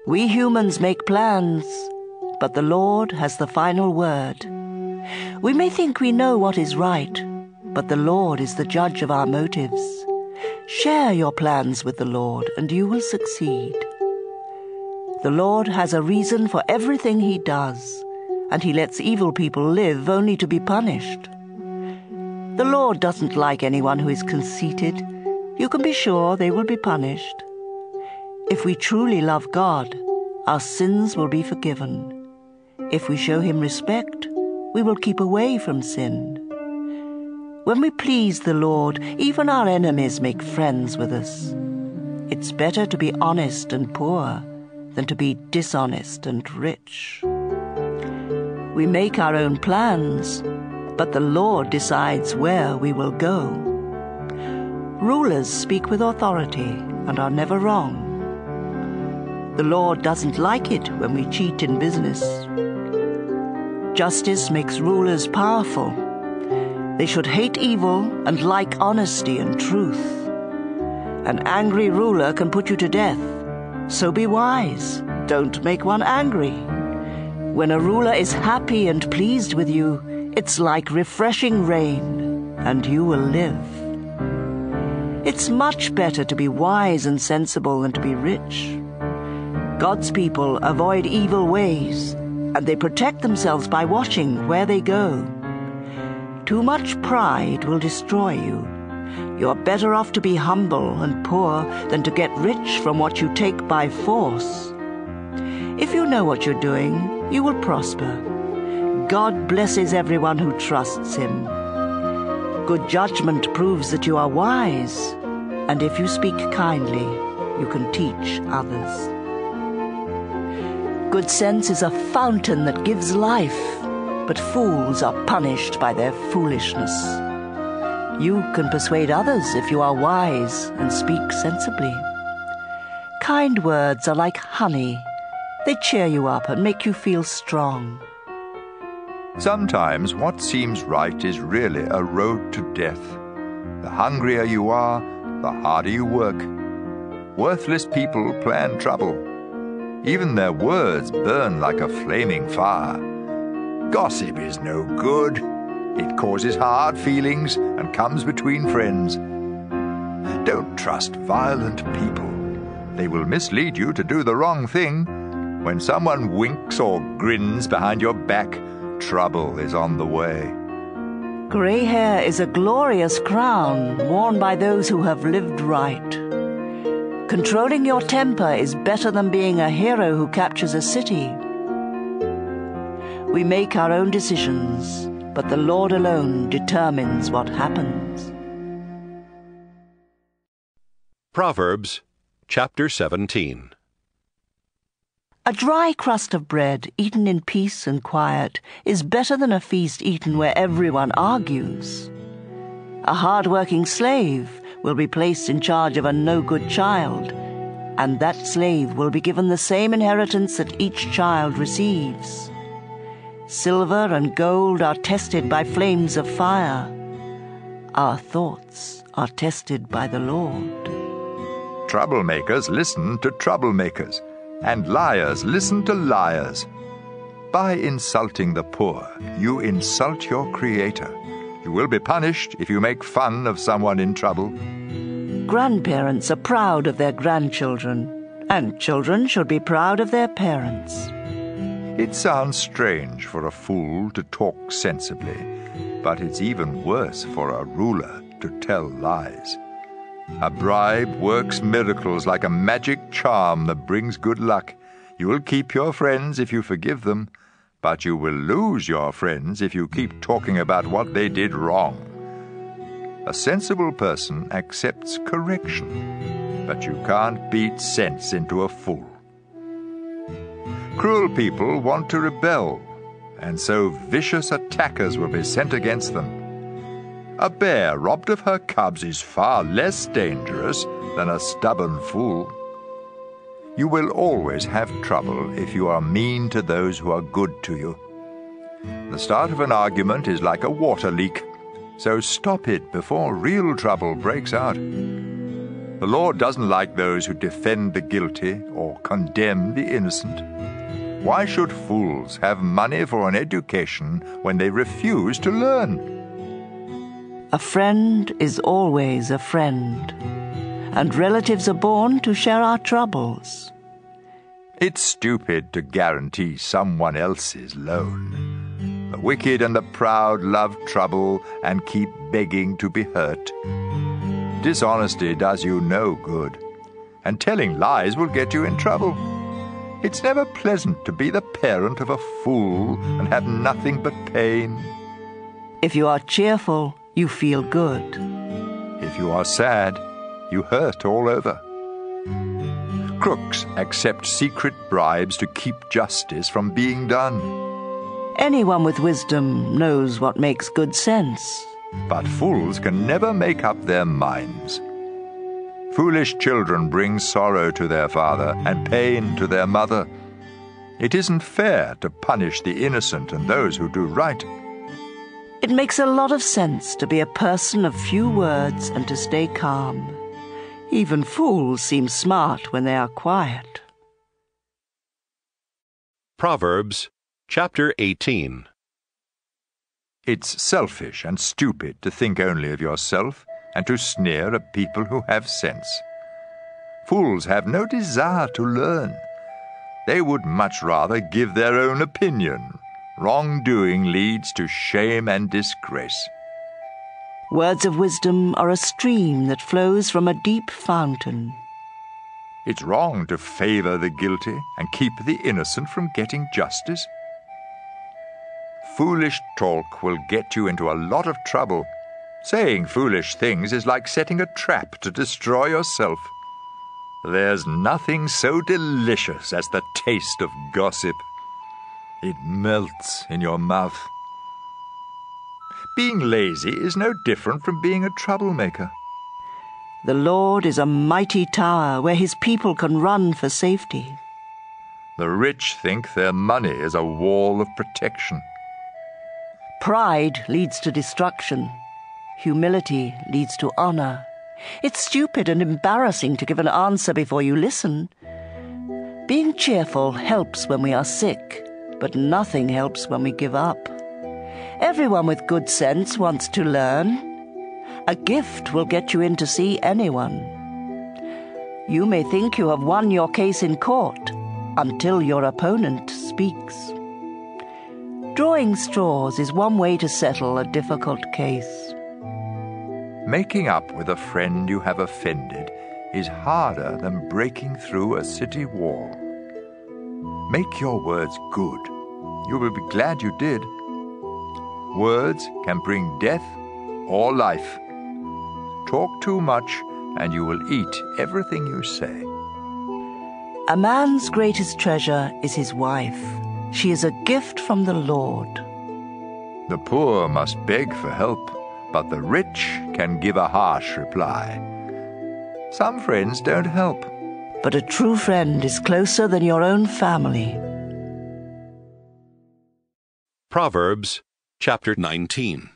We humans make plans, but the Lord has the final word. We may think we know what is right, but the Lord is the judge of our motives. Share your plans with the Lord, and you will succeed. The Lord has a reason for everything he does, and he lets evil people live only to be punished. The Lord doesn't like anyone who is conceited. You can be sure they will be punished. If we truly love God, our sins will be forgiven. If we show him respect, we will keep away from sin. When we please the Lord, even our enemies make friends with us. It's better to be honest and poor than to be dishonest and rich. We make our own plans, but the Lord decides where we will go. Rulers speak with authority and are never wrong. The Lord doesn't like it when we cheat in business. Justice makes rulers powerful. They should hate evil and like honesty and truth. An angry ruler can put you to death, so be wise. Don't make one angry. When a ruler is happy and pleased with you, it's like refreshing rain, and you will live. It's much better to be wise and sensible than to be rich. God's people avoid evil ways, and they protect themselves by watching where they go. Too much pride will destroy you. You're better off to be humble and poor than to get rich from what you take by force. If you know what you're doing, you will prosper. God blesses everyone who trusts him. Good judgment proves that you are wise, and if you speak kindly, you can teach others. Good sense is a fountain that gives life, but fools are punished by their foolishness. You can persuade others if you are wise and speak sensibly. Kind words are like honey. They cheer you up and make you feel strong. Sometimes what seems right is really a road to death. The hungrier you are, the harder you work. Worthless people plan trouble. Even their words burn like a flaming fire. Gossip is no good. It causes hard feelings and comes between friends. Don't trust violent people. They will mislead you to do the wrong thing. When someone winks or grins behind your back, trouble is on the way. Grey hair is a glorious crown worn by those who have lived right. Controlling your temper is better than being a hero who captures a city. We make our own decisions, but the Lord alone determines what happens. Proverbs Chapter 17. A dry crust of bread eaten in peace and quiet is better than a feast eaten where everyone argues. A hard-working slave will be placed in charge of a no-good child, and that slave will be given the same inheritance that each child receives. Silver and gold are tested by flames of fire. Our thoughts are tested by the Lord. Troublemakers listen to troublemakers, and liars listen to liars. By insulting the poor, you insult your Creator. You will be punished if you make fun of someone in trouble. Grandparents are proud of their grandchildren, and children should be proud of their parents. It sounds strange for a fool to talk sensibly, but it's even worse for a ruler to tell lies. A bribe works miracles like a magic charm that brings good luck. You will keep your friends if you forgive them, but you will lose your friends if you keep talking about what they did wrong. A sensible person accepts correction. but you can't beat sense into a fool. Cruel people want to rebel, and so vicious attackers will be sent against them. A bear robbed of her cubs is far less dangerous than a stubborn fool. You will always have trouble if you are mean to those who are good to you. The start of an argument is like a water leak, so stop it before real trouble breaks out. The Lord doesn't like those who defend the guilty or condemn the innocent. Why should fools have money for an education when they refuse to learn? A friend is always a friend, and relatives are born to share our troubles. It's stupid to guarantee someone else's loan. The wicked and the proud love trouble and keep begging to be hurt. Dishonesty does you no good, and telling lies will get you in trouble. It's never pleasant to be the parent of a fool and have nothing but pain. If you are cheerful, you feel good. If you are sad, you hurt all over. Crooks accept secret bribes to keep justice from being done. Anyone with wisdom knows what makes good sense. But fools can never make up their minds. Foolish children bring sorrow to their father and pain to their mother. It isn't fair to punish the innocent and those who do right. It makes a lot of sense to be a person of few words and to stay calm. Even fools seem smart when they are quiet. Proverbs Chapter 18. It's selfish and stupid to think only of yourself and to sneer at people who have sense. Fools have no desire to learn. They would much rather give their own opinion. Wrongdoing leads to shame and disgrace. Words of wisdom are a stream that flows from a deep fountain. It's wrong to favor the guilty and keep the innocent from getting justice. Foolish talk will get you into a lot of trouble. Saying foolish things is like setting a trap to destroy yourself. There's nothing so delicious as the taste of gossip. It melts in your mouth. Being lazy is no different from being a troublemaker. The Lord is a mighty tower where his people can run for safety. The rich think their money is a wall of protection. Pride leads to destruction. Humility leads to honor. It's stupid and embarrassing to give an answer before you listen. Being cheerful helps when we are sick, but nothing helps when we give up. Everyone with good sense wants to learn. A gift will get you in to see anyone. You may think you have won your case in court until your opponent speaks. Drawing straws is one way to settle a difficult case. Making up with a friend you have offended is harder than breaking through a city wall. Make your words good. You will be glad you did. Words can bring death or life. Talk too much and you will eat everything you say. A man's greatest treasure is his wife. She is a gift from the Lord. The poor must beg for help, but the rich can give a harsh reply. Some friends don't help. But a true friend is closer than your own family. Proverbs Chapter 19.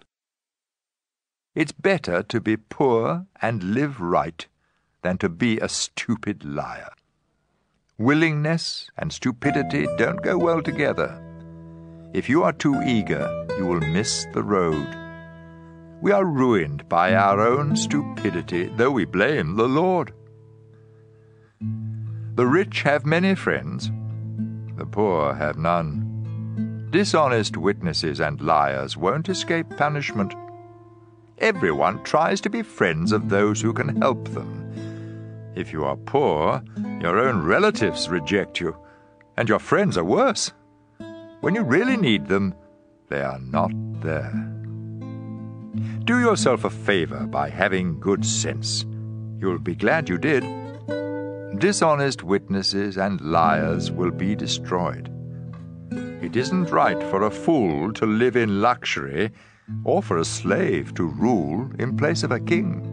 It's better to be poor and live right than to be a stupid liar. Willingness and stupidity don't go well together. If you are too eager, you will miss the road. We are ruined by our own stupidity, though we blame the Lord. The rich have many friends, the poor have none. Dishonest witnesses and liars won't escape punishment. Everyone tries to be friends of those who can help them. If you are poor, your own relatives reject you, and your friends are worse. When you really need them, they are not there. Do yourself a favor by having good sense. You'll be glad you did. dishonest witnesses and liars will be destroyed. It isn't right for a fool to live in luxury or for a slave to rule in place of a king.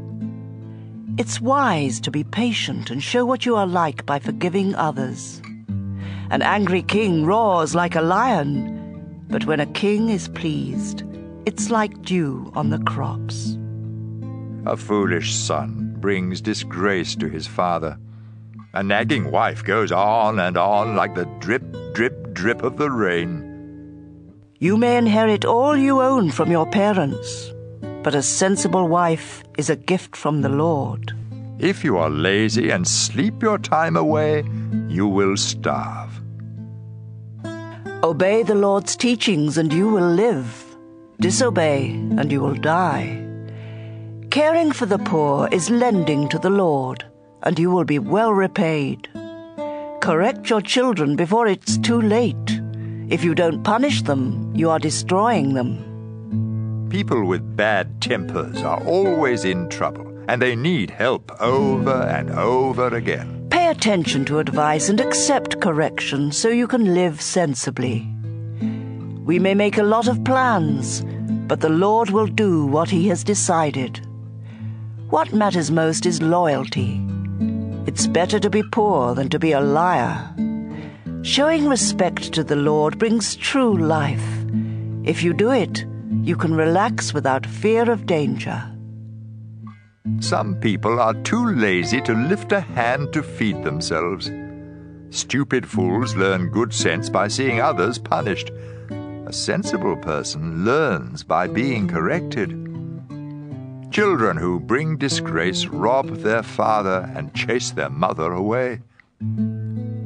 It's wise to be patient and show what you are like by forgiving others. An angry king roars like a lion, but when a king is pleased, it's like dew on the crops. A foolish son brings disgrace to his father. A nagging wife goes on and on like the drip, drip, drip of the rain. You may inherit all you own from your parents, but a sensible wife is a gift from the Lord. If you are lazy and sleep your time away, you will starve. Obey the Lord's teachings and you will live. Disobey and you will die. Caring for the poor is lending to the Lord, and you will be well repaid. Correct your children before it's too late. If you don't punish them, you are destroying them. People with bad tempers are always in trouble, and they need help over and over again. Pay attention to advice and accept correction so you can live sensibly. We may make a lot of plans, but the Lord will do what He has decided. What matters most is loyalty. It's better to be poor than to be a liar. Showing respect to the Lord brings true life. If you do it, you can relax without fear of danger. Some people are too lazy to lift a hand to feed themselves. Stupid fools learn good sense by seeing others punished. A sensible person learns by being corrected. Children who bring disgrace rob their father and chase their mother away.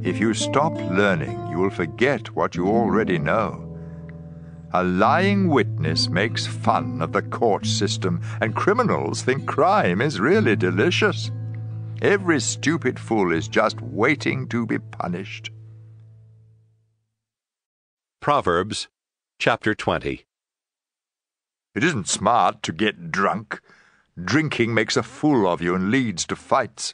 If you stop learning, you will forget what you already know. A lying witness makes fun of the court system, and criminals think crime is really delicious. Every stupid fool is just waiting to be punished. Proverbs Chapter 20. It isn't smart to get drunk. Drinking makes a fool of you and leads to fights.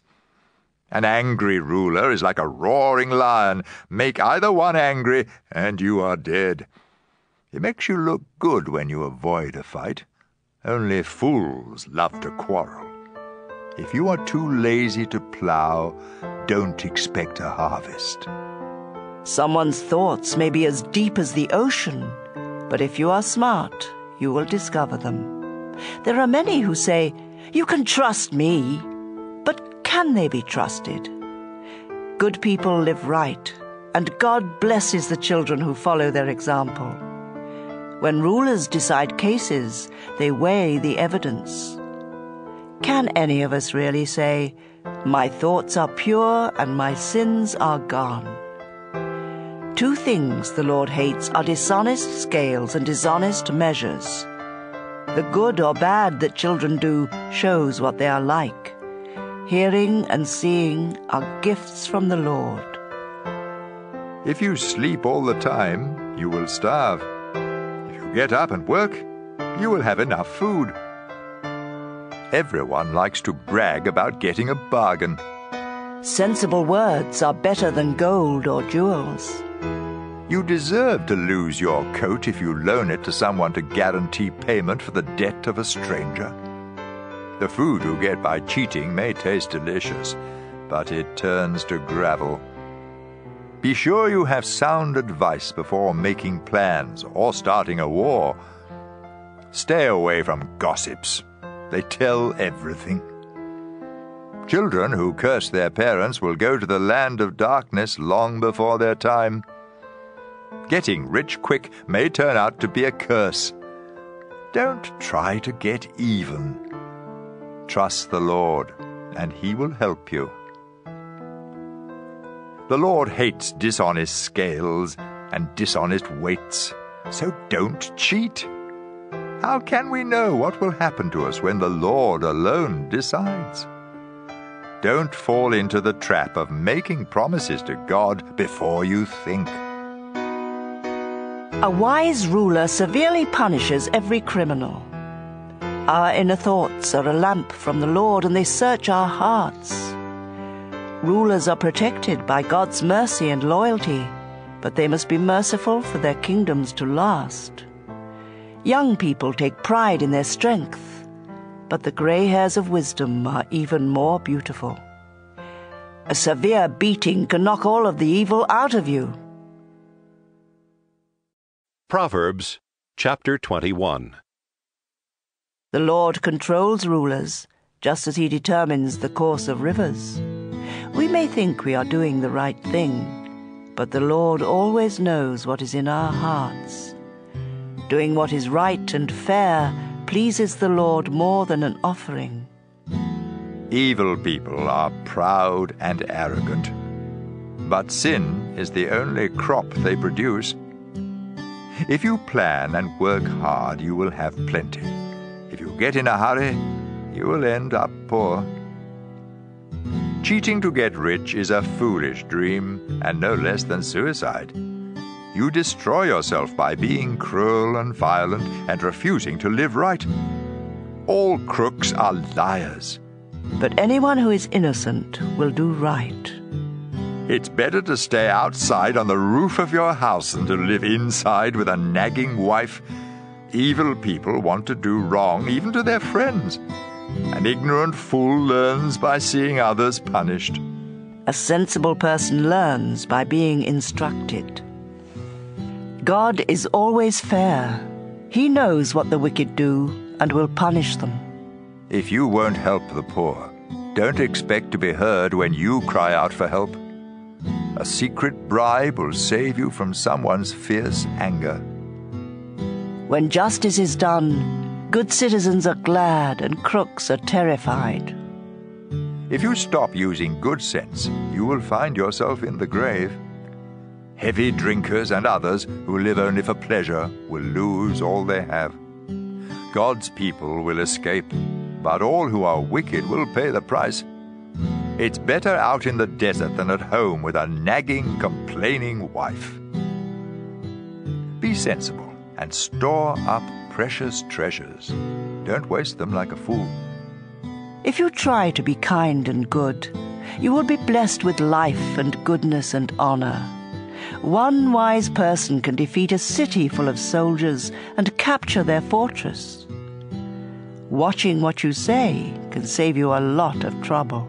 An angry ruler is like a roaring lion. Make either one angry, and you are dead. It makes you look good when you avoid a fight. Only fools love to quarrel. If you are too lazy to plow, don't expect a harvest. Someone's thoughts may be as deep as the ocean, but if you are smart, you will discover them. There are many who say, "You can trust me," but can they be trusted? Good people live right, and God blesses the children who follow their example. When rulers decide cases, they weigh the evidence. Can any of us really say, "My thoughts are pure and my sins are gone"? Two things the Lord hates are dishonest scales and dishonest measures. The good or bad that children do shows what they are like. Hearing and seeing are gifts from the Lord. If you sleep all the time, you will starve. If you get up and work, you will have enough food. Everyone likes to brag about getting a bargain. Sensible words are better than gold or jewels. You deserve to lose your coat if you loan it to someone to guarantee payment for the debt of a stranger. The food you get by cheating may taste delicious, but it turns to gravel. Be sure you have sound advice before making plans or starting a war. Stay away from gossips. They tell everything. Children who curse their parents will go to the land of darkness long before their time. Getting rich quick may turn out to be a curse. Don't try to get even. Trust the Lord, and He will help you. The Lord hates dishonest scales and dishonest weights, so don't cheat. How can we know what will happen to us when the Lord alone decides? Don't fall into the trap of making promises to God before you think. A wise ruler severely punishes every criminal. Our inner thoughts are a lamp from the Lord, and they search our hearts. Rulers are protected by God's mercy and loyalty, but they must be merciful for their kingdoms to last. Young people take pride in their strength, but the gray hairs of wisdom are even more beautiful. A severe beating can knock all of the evil out of you. Proverbs Chapter 21. The Lord controls rulers, just as he determines the course of rivers. We may think we are doing the right thing, but the Lord always knows what is in our hearts. Doing what is right and fair pleases the Lord more than an offering. Evil people are proud and arrogant, but sin is the only crop they produce. If you plan and work hard, you will have plenty. If you get in a hurry, you will end up poor. Cheating to get rich is a foolish dream, and no less than suicide. You destroy yourself by being cruel and violent and refusing to live right. All crooks are liars. But anyone who is innocent will do right. It's better to stay outside on the roof of your house than to live inside with a nagging wife. Evil people want to do wrong even to their friends. An ignorant fool learns by seeing others punished. A sensible person learns by being instructed. God is always fair. He knows what the wicked do and will punish them. If you won't help the poor, don't expect to be heard when you cry out for help. A secret bribe will save you from someone's fierce anger. When justice is done, good citizens are glad and crooks are terrified. If you stop using good sense, you will find yourself in the grave. Heavy drinkers and others who live only for pleasure will lose all they have. God's people will escape, but all who are wicked will pay the price. It's better out in the desert than at home with a nagging, complaining wife. Be sensible and store up precious treasures. Don't waste them like a fool. If you try to be kind and good, you will be blessed with life and goodness and honor. One wise person can defeat a city full of soldiers and capture their fortress. Watching what you say can save you a lot of trouble.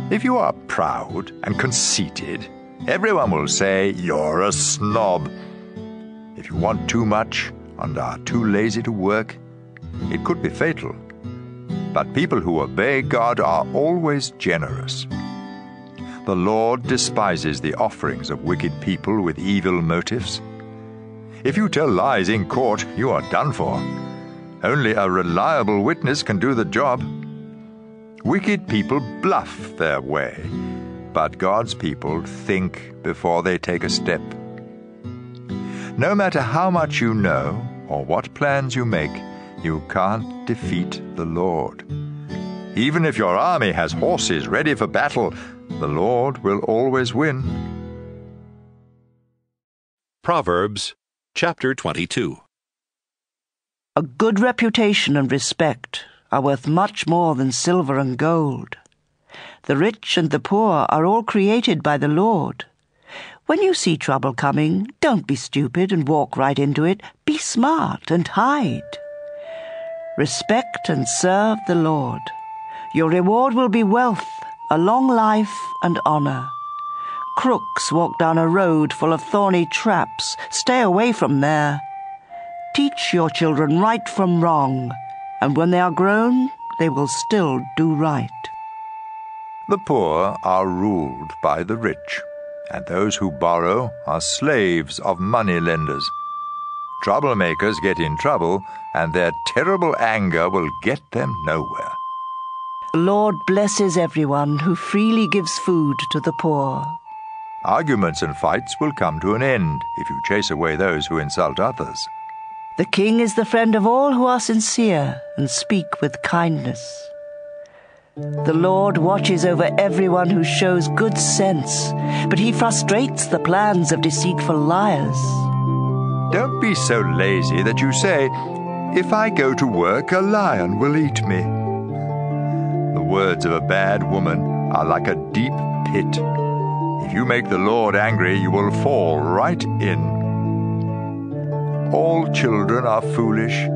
If you are proud and conceited, everyone will say you're a snob. If you want too much and are too lazy to work, it could be fatal. But people who obey God are always generous. The Lord despises the offerings of wicked people with evil motives. If you tell lies in court, you are done for. Only a reliable witness can do the job. Wicked people bluff their way, but God's people think before they take a step. No matter how much you know or what plans you make, you can't defeat the Lord. Even if your army has horses ready for battle, the Lord will always win. Proverbs Chapter 22. A good reputation and respect are worth much more than silver and gold. The rich and the poor are all created by the Lord. When you see trouble coming, don't be stupid and walk right into it. Be smart and hide. Respect and serve the Lord. Your reward will be wealth, a long life and honor. Crooks walk down a road full of thorny traps. Stay away from there. Teach your children right from wrong, and when they are grown, they will still do right. The poor are ruled by the rich, and those who borrow are slaves of money-lenders. Troublemakers get in trouble, and their terrible anger will get them nowhere. The Lord blesses everyone who freely gives food to the poor. Arguments and fights will come to an end if you chase away those who insult others. The king is the friend of all who are sincere and speak with kindness. The Lord watches over everyone who shows good sense, but he frustrates the plans of deceitful liars. Don't be so lazy that you say, "If I go to work, a lion will eat me." The words of a bad woman are like a deep pit. If you make the Lord angry, you will fall right in. All children are foolish,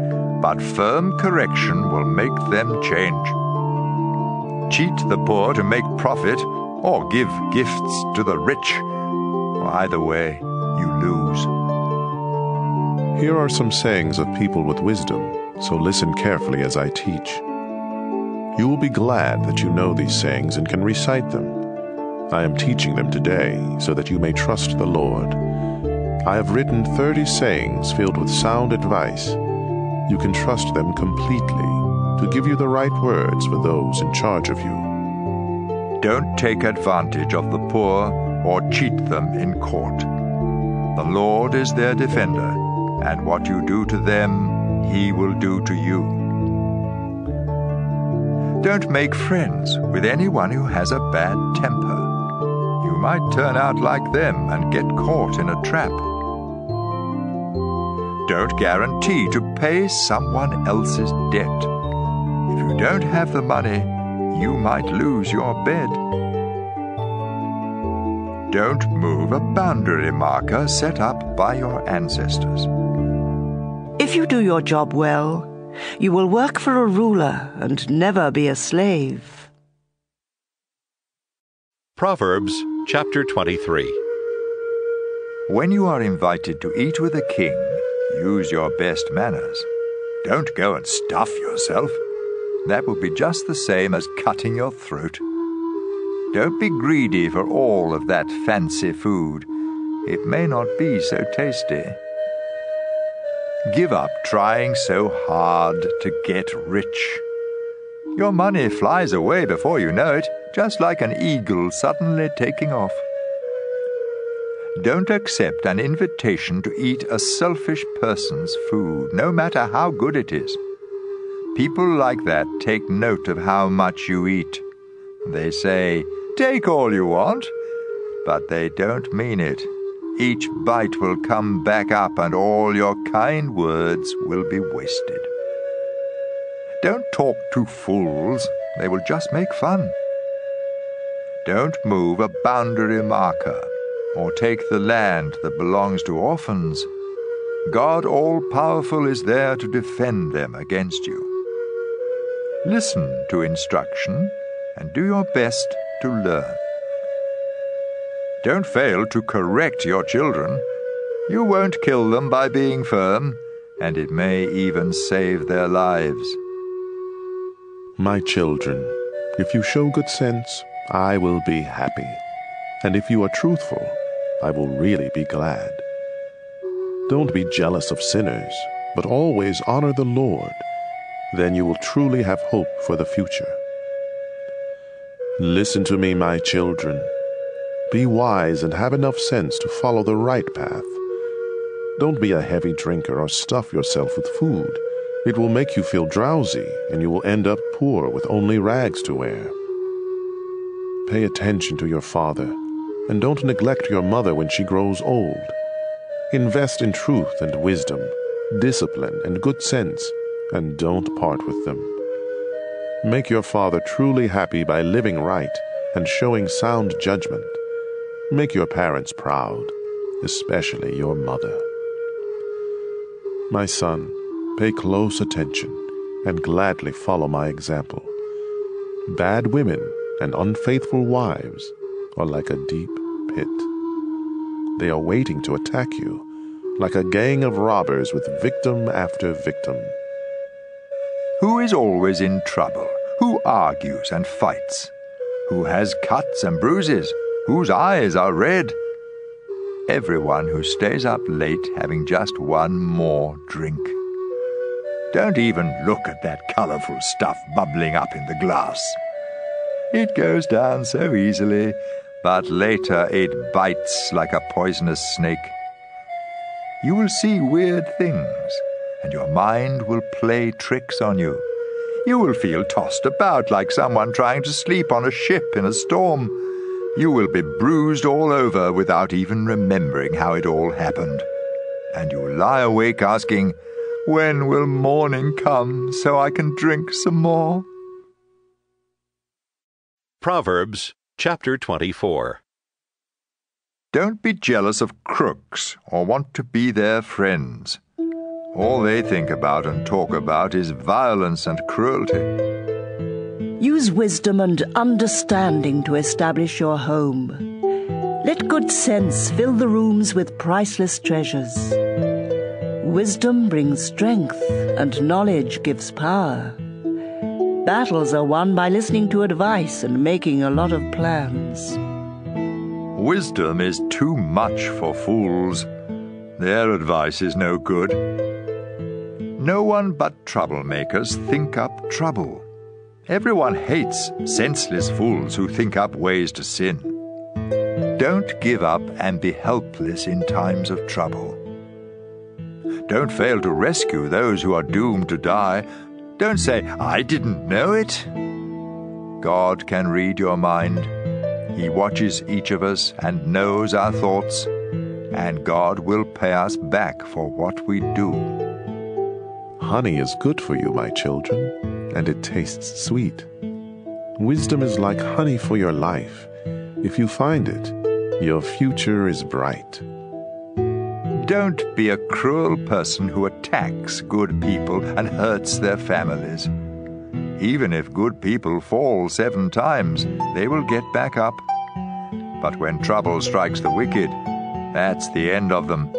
but firm correction will make them change. Cheat the poor to make profit, or give gifts to the rich. Either way, you lose. Here are some sayings of people with wisdom, so listen carefully as I teach. You will be glad that you know these sayings and can recite them. I am teaching them today so that you may trust the Lord. I have written 30 sayings filled with sound advice. You can trust them completely to give you the right words for those in charge of you. Don't take advantage of the poor or cheat them in court. The Lord is their defender, and what you do to them, He will do to you. Don't make friends with anyone who has a bad temper. You might turn out like them and get caught in a trap. Don't guarantee to pay someone else's debt. If you don't have the money, you might lose your bed. Don't move a boundary marker set up by your ancestors. If you do your job well, you will work for a ruler and never be a slave. Proverbs Chapter 23. When you are invited to eat with a king, use your best manners. Don't go and stuff yourself. That would be just the same as cutting your throat. Don't be greedy for all of that fancy food. It may not be so tasty. Give up trying so hard to get rich. Your money flies away before you know it, just like an eagle suddenly taking off. Don't accept an invitation to eat a selfish person's food, no matter how good it is. People like that take note of how much you eat. They say, "Take all you want," but they don't mean it. Each bite will come back up and all your kind words will be wasted. Don't talk to fools. They will just make fun. Don't move a boundary marker or take the land that belongs to orphans. God all-powerful is there to defend them against you. Listen to instruction and do your best to learn. Don't fail to correct your children. You won't kill them by being firm, and it may even save their lives. My children, if you show good sense, I will be happy. And if you are truthful, I will really be glad. Don't be jealous of sinners, but always honor the Lord. Then you will truly have hope for the future. Listen to me, my children. Be wise and have enough sense to follow the right path. Don't be a heavy drinker or stuff yourself with food. It will make you feel drowsy, and you will end up poor with only rags to wear. Pay attention to your father, and don't neglect your mother when she grows old. Invest in truth and wisdom, discipline and good sense, and don't part with them. Make your father truly happy by living right and showing sound judgment. Make your parents proud, especially your mother. My son, pay close attention and gladly follow my example. Bad women and unfaithful wives are like a deep pit. They are waiting to attack you, like a gang of robbers with victim after victim. Who is always in trouble? Who argues and fights? Who has cuts and bruises? Whose eyes are red? Everyone who stays up late having just one more drink. Don't even look at that colorful stuff bubbling up in the glass. It goes down so easily, but later it bites like a poisonous snake. You will see weird things, and your mind will play tricks on you. You will feel tossed about like someone trying to sleep on a ship in a storm. You will be bruised all over without even remembering how it all happened. And you will lie awake asking, "When will morning come so I can drink some more?" Proverbs Chapter 24. Don't be jealous of crooks or want to be their friends. All they think about and talk about is violence and cruelty. Use wisdom and understanding to establish your home. Let good sense fill the rooms with priceless treasures. Wisdom brings strength, and knowledge gives power. Battles are won by listening to advice and making a lot of plans. Wisdom is too much for fools. Their advice is no good. No one but troublemakers think up trouble. Everyone hates senseless fools who think up ways to sin. Don't give up and be helpless in times of trouble. Don't fail to rescue those who are doomed to die. Don't say, "I didn't know it." God can read your mind. He watches each of us and knows our thoughts, and God will pay us back for what we do. Honey is good for you, my children, and it tastes sweet. Wisdom is like honey for your life. If you find it, your future is bright. Don't be a cruel person who attacks good people and hurts their families. Even if good people fall 7 times, they will get back up. But when trouble strikes the wicked, that's the end of them.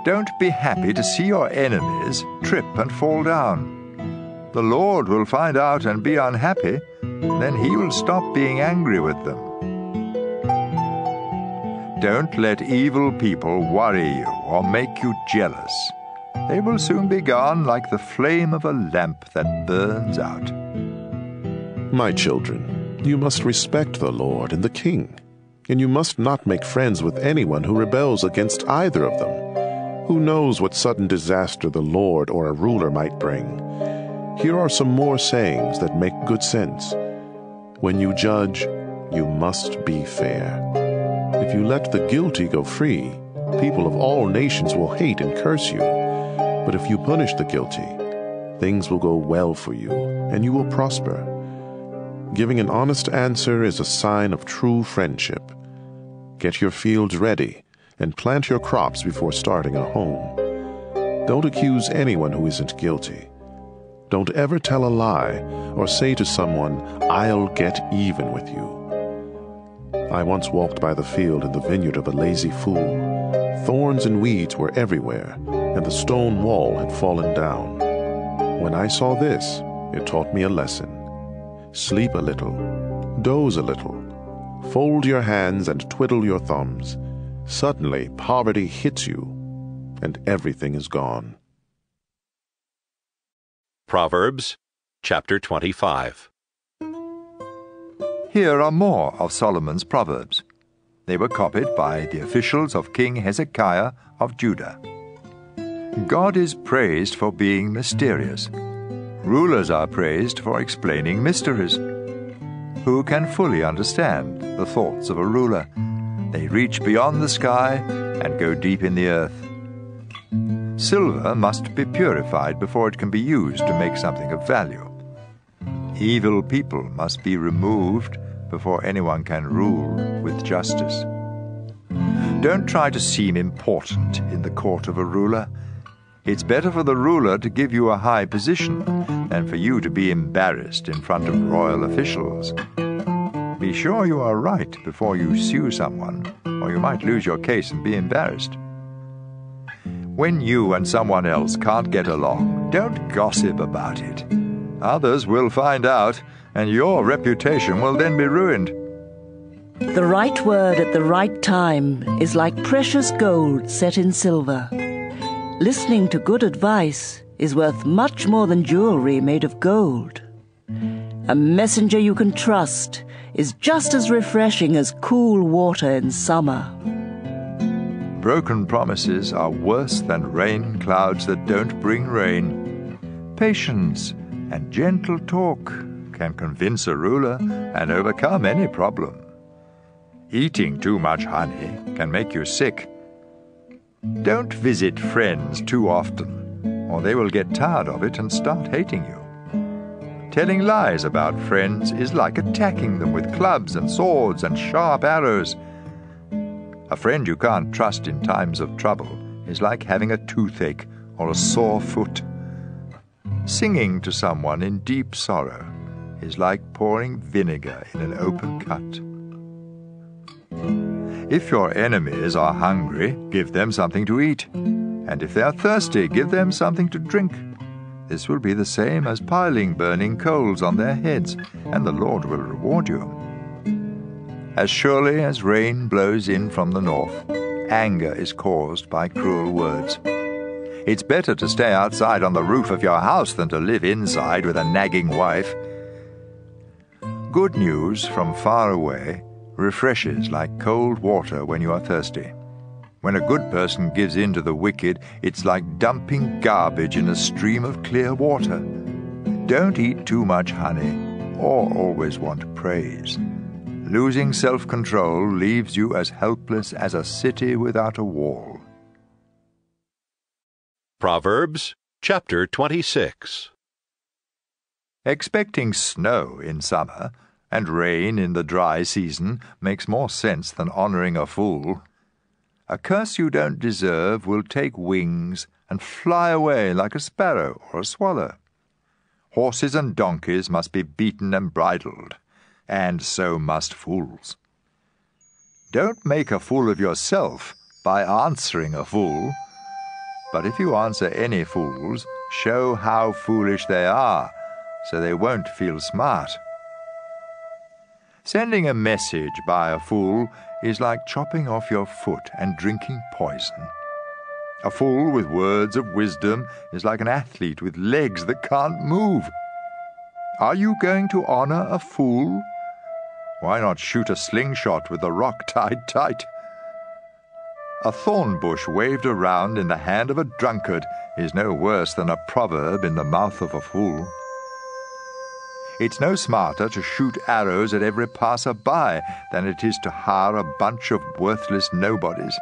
Don't be happy to see your enemies trip and fall down. The Lord will find out and be unhappy, then He will stop being angry with them. Don't let evil people worry you or make you jealous. They will soon be gone like the flame of a lamp that burns out. My children, you must respect the Lord and the King, and you must not make friends with anyone who rebels against either of them. Who knows what sudden disaster the Lord or a ruler might bring? Here are some more sayings that make good sense. When you judge, you must be fair. If you let the guilty go free, people of all nations will hate and curse you. But if you punish the guilty, things will go well for you, and you will prosper. Giving an honest answer is a sign of true friendship. Get your fields ready, and plant your crops before starting a home. Don't accuse anyone who isn't guilty. Don't ever tell a lie or say to someone, "I'll get even with you." I once walked by the field in the vineyard of a lazy fool. Thorns and weeds were everywhere, and the stone wall had fallen down. When I saw this, it taught me a lesson. Sleep a little, doze a little, fold your hands and twiddle your thumbs. Suddenly, poverty hits you, and everything is gone. Proverbs Chapter 25. Here are more of Solomon's Proverbs. They were copied by the officials of King Hezekiah of Judah. God is praised for being mysterious. Rulers are praised for explaining mysteries. Who can fully understand the thoughts of a ruler? They reach beyond the sky and go deep in the earth. Silver must be purified before it can be used to make something of value. Evil people must be removed before anyone can rule with justice. Don't try to seem important in the court of a ruler. It's better for the ruler to give you a high position than for you to be embarrassed in front of royal officials. Be sure you are right before you sue someone, or you might lose your case and be embarrassed. When you and someone else can't get along, don't gossip about it. Others will find out, and your reputation will then be ruined. The right word at the right time is like precious gold set in silver. Listening to good advice is worth much more than jewelry made of gold. A messenger you can trust is just as refreshing as cool water in summer. Broken promises are worse than rain clouds that don't bring rain. Patience and gentle talk can convince a ruler and overcome any problem. Eating too much honey can make you sick. Don't visit friends too often, or they will get tired of it and start hating you. Telling lies about friends is like attacking them with clubs and swords and sharp arrows. A friend you can't trust in times of trouble is like having a toothache or a sore foot. Singing to someone in deep sorrow is like pouring vinegar in an open cut. If your enemies are hungry, give them something to eat, and if they are thirsty, give them something to drink. This will be the same as piling burning coals on their heads, and the Lord will reward you. As surely as rain blows in from the north, anger is caused by cruel words. It's better to stay outside on the roof of your house than to live inside with a nagging wife. Good news from far away refreshes like cold water when you are thirsty. When a good person gives in to the wicked, it's like dumping garbage in a stream of clear water. Don't eat too much honey, or always want praise. Losing self-control leaves you as helpless as a city without a wall. Proverbs Chapter 26. Expecting snow in summer and rain in the dry season makes more sense than honoring a fool. A curse you don't deserve will take wings and fly away like a sparrow or a swallow. Horses and donkeys must be beaten and bridled, and so must fools. Don't make a fool of yourself by answering a fool, but if you answer any fools, show how foolish they are, so they won't feel smart. Sending a message by a fool is like chopping off your foot and drinking poison. A fool with words of wisdom is like an athlete with legs that can't move. Are you going to honor a fool? Why not shoot a slingshot with the rock tied tight? A thorn bush waved around in the hand of a drunkard is no worse than a proverb in the mouth of a fool. It's no smarter to shoot arrows at every passer-by than it is to hire a bunch of worthless nobodies.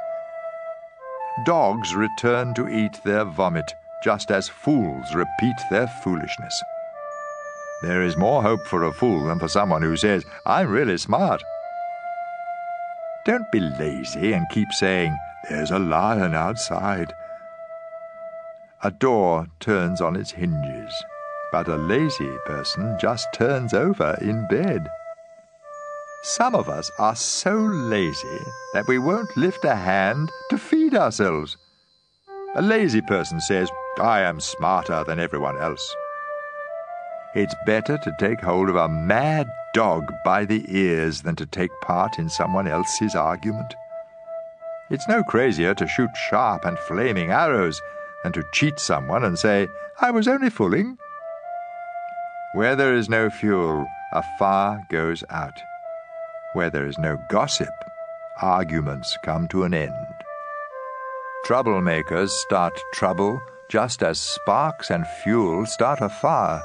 Dogs return to eat their vomit, just as fools repeat their foolishness. There is more hope for a fool than for someone who says, "I'm really smart." Don't be lazy and keep saying, "There's a lion outside." A door turns on its hinges, but a lazy person just turns over in bed. Some of us are so lazy that we won't lift a hand to feed ourselves. A lazy person says, "I am smarter than everyone else." It's better to take hold of a mad dog by the ears than to take part in someone else's argument. It's no crazier to shoot sharp and flaming arrows than to cheat someone and say, "I was only fooling." Where there is no fuel, a fire goes out. Where there is no gossip, arguments come to an end. Troublemakers start trouble just as sparks and fuel start a fire.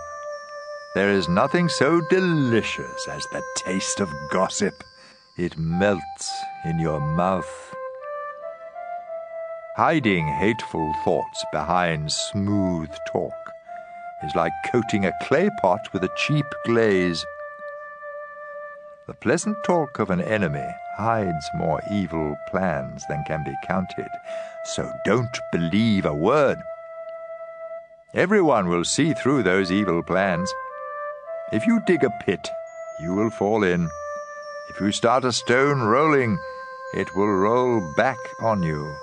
There is nothing so delicious as the taste of gossip. It melts in your mouth. Hiding hateful thoughts behind smooth talk is like coating a clay pot with a cheap glaze. The pleasant talk of an enemy hides more evil plans than can be counted, so don't believe a word. Everyone will see through those evil plans. If you dig a pit, you will fall in. If you start a stone rolling, it will roll back on you.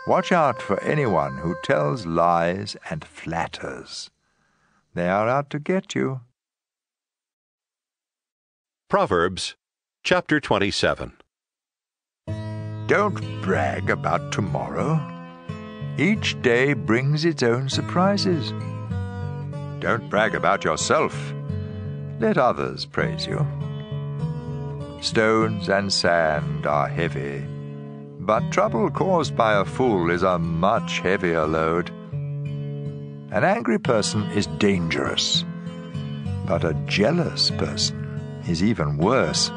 Watch out for anyone who tells lies and flatters. They are out to get you. Proverbs Chapter 27. Don't brag about tomorrow. Each day brings its own surprises. Don't brag about yourself. Let others praise you. Stones and sand are heavy, but trouble caused by a fool is a much heavier load. An angry person is dangerous, but a jealous person is even worse.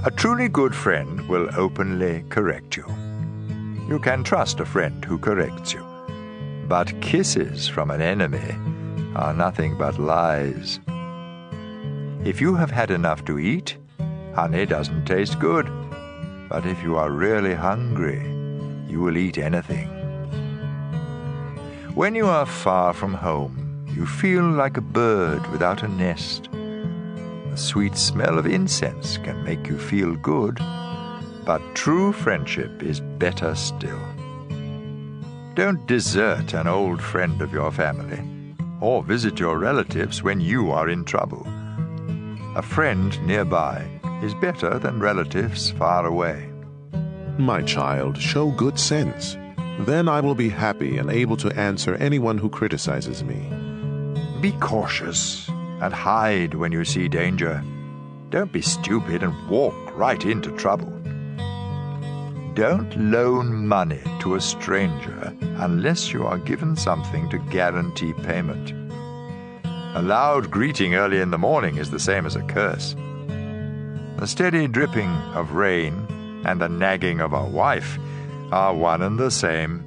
A truly good friend will openly correct you. You can trust a friend who corrects you, but kisses from an enemy are nothing but lies. If you have had enough to eat, honey doesn't taste good. But if you are really hungry, you will eat anything. When you are far from home, you feel like a bird without a nest. The sweet smell of incense can make you feel good, but true friendship is better still. Don't desert an old friend of your family, or visit your relatives when you are in trouble. A friend nearby is better than relatives far away. My child, show good sense. Then I will be happy and able to answer anyone who criticizes me. Be cautious and hide when you see danger. Don't be stupid and walk right into trouble. Don't loan money to a stranger unless you are given something to guarantee payment. A loud greeting early in the morning is the same as a curse. The steady dripping of rain and the nagging of a wife are one and the same.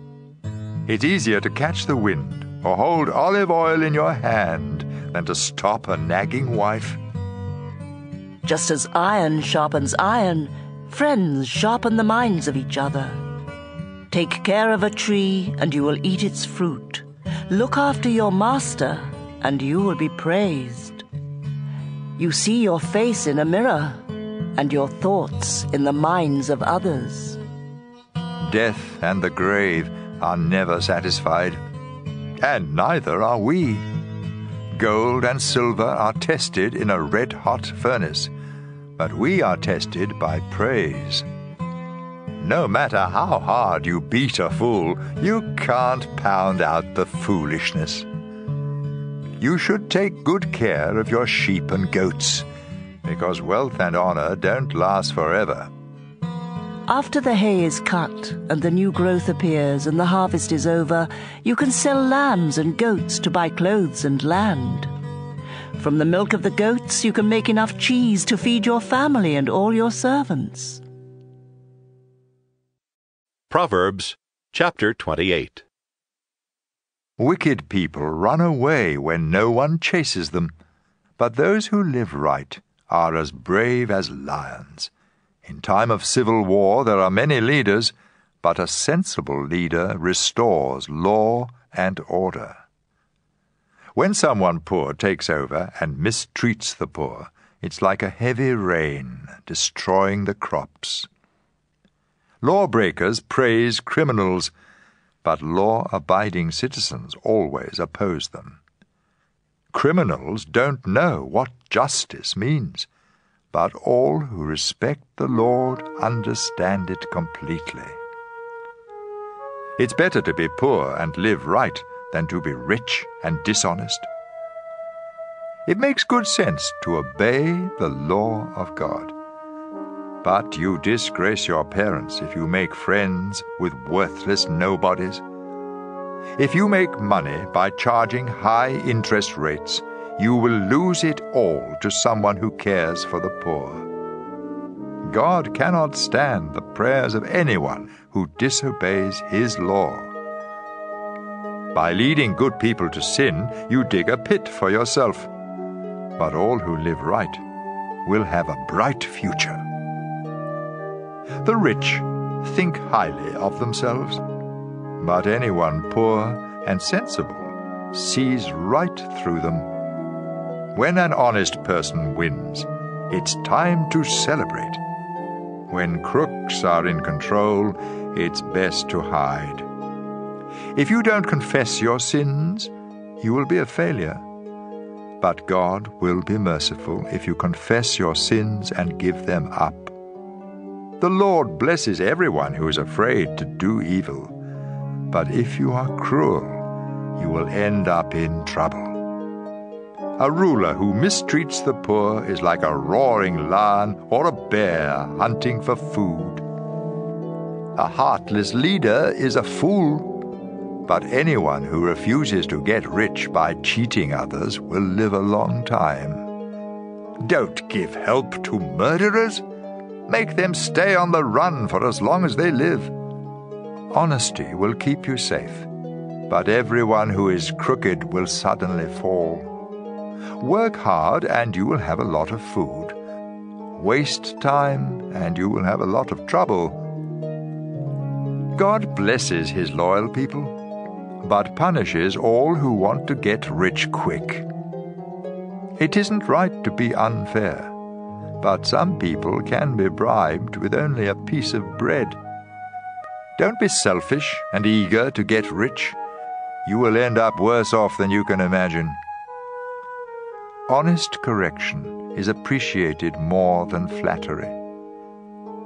It's easier to catch the wind or hold olive oil in your hand than to stop a nagging wife. Just as iron sharpens iron, friends sharpen the minds of each other. Take care of a tree, and you will eat its fruit. Look after your master, and you will be praised. You see your face in a mirror, and your thoughts in the minds of others. Death and the grave are never satisfied, and neither are we. Gold and silver are tested in a red-hot furnace, but we are tested by praise. No matter how hard you beat a fool, you can't pound out the foolishness. You should take good care of your sheep and goats, because wealth and honor don't last forever. After the hay is cut and the new growth appears and the harvest is over, you can sell lambs and goats to buy clothes and land. From the milk of the goats you can make enough cheese to feed your family and all your servants. Proverbs Chapter 28. Wicked people run away when no one chases them, but those who live right are as brave as lions. In time of civil war there are many leaders, but a sensible leader restores law and order. When someone poor takes over and mistreats the poor, it's like a heavy rain destroying the crops. Lawbreakers praise criminals, but law-abiding citizens always oppose them. Criminals don't know what justice means, but all who respect the Lord understand it completely. It's better to be poor and live right than to be rich and dishonest. It makes good sense to obey the law of God. But you disgrace your parents if you make friends with worthless nobodies. If you make money by charging high interest rates, you will lose it all to someone who cares for the poor. God cannot stand the prayers of anyone who disobeys His law. By leading good people to sin, you dig a pit for yourself. But all who live right will have a bright future. The rich think highly of themselves, but anyone poor and sensible sees right through them. When an honest person wins, it's time to celebrate. When crooks are in control, it's best to hide. If you don't confess your sins, you will be a failure. But God will be merciful if you confess your sins and give them up. The Lord blesses everyone who is afraid to do evil, but if you are cruel, you will end up in trouble. A ruler who mistreats the poor is like a roaring lion or a bear hunting for food. A heartless leader is a fool, but anyone who refuses to get rich by cheating others will live a long time. Don't give help to murderers. Make them stay on the run for as long as they live. Honesty will keep you safe, but everyone who is crooked will suddenly fall. Work hard and you will have a lot of food. Waste time and you will have a lot of trouble. God blesses his loyal people, but punishes all who want to get rich quick. It isn't right to be unfair, but some people can be bribed with only a piece of bread. Don't be selfish and eager to get rich. You will end up worse off than you can imagine. Honest correction is appreciated more than flattery.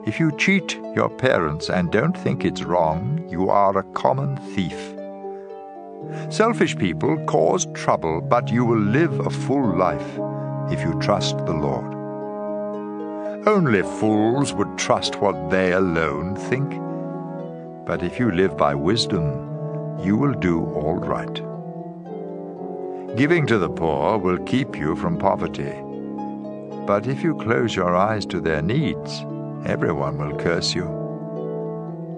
If you cheat your parents and don't think it's wrong, you are a common thief. Selfish people cause trouble, but you will live a full life if you trust the Lord. Only fools would trust what they alone think. But if you live by wisdom, you will do all right. Giving to the poor will keep you from poverty. But if you close your eyes to their needs, everyone will curse you.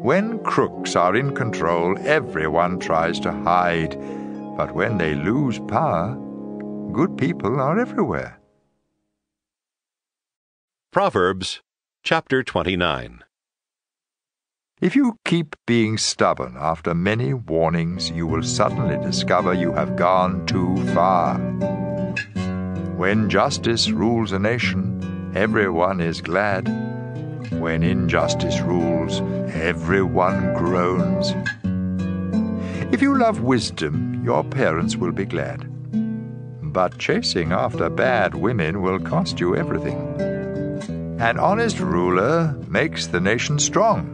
When crooks are in control, everyone tries to hide. But when they lose power, good people are everywhere. Proverbs Chapter 29. If you keep being stubborn after many warnings, you will suddenly discover you have gone too far. When justice rules a nation, everyone is glad. When injustice rules, everyone groans. If you love wisdom, your parents will be glad. But chasing after bad women will cost you everything. An honest ruler makes the nation strong.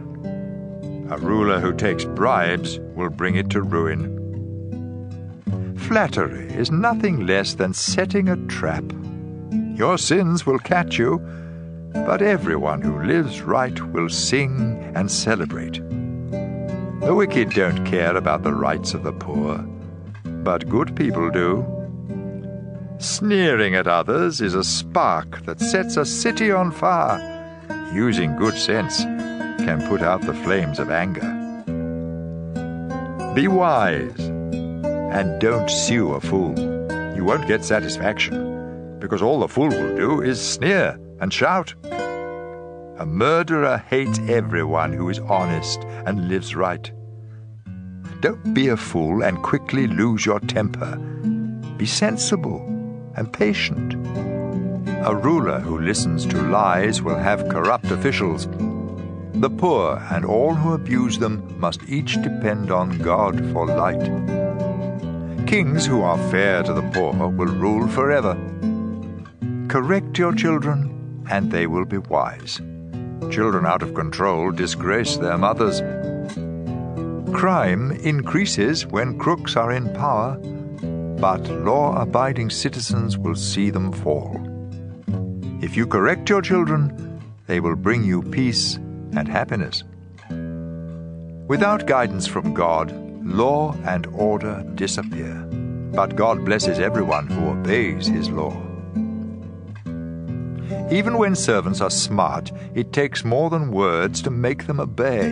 A ruler who takes bribes will bring it to ruin. Flattery is nothing less than setting a trap. Your sins will catch you, but everyone who lives right will sing and celebrate. The wicked don't care about the rights of the poor, but good people do. Sneering at others is a spark that sets a city on fire. Using good sense can put out the flames of anger. Be wise and don't sue a fool. You won't get satisfaction, because all the fool will do is sneer and shout. A murderer hates everyone who is honest and lives right. Don't be a fool and quickly lose your temper. Be sensible and patient. A ruler who listens to lies will have corrupt officials. The poor and all who abuse them must each depend on God for light. Kings who are fair to the poor will rule forever. Correct your children, and they will be wise. Children out of control disgrace their mothers. Crime increases when crooks are in power, but law-abiding citizens will see them fall. If you correct your children, they will bring you peace and happiness. Without guidance from God, law and order disappear, but God blesses everyone who obeys his law. Even when servants are smart, it takes more than words to make them obey.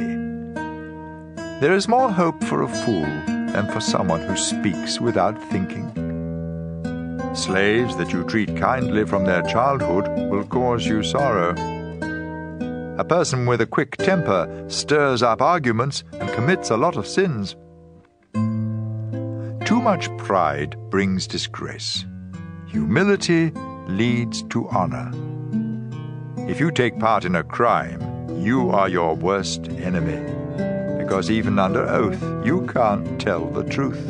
There is more hope for a fool than for someone who speaks without thinking. Slaves that you treat kindly from their childhood will cause you sorrow. A person with a quick temper stirs up arguments and commits a lot of sins. Too much pride brings disgrace. Humility leads to honor. If you take part in a crime, you are your worst enemy, because even under oath you can't tell the truth.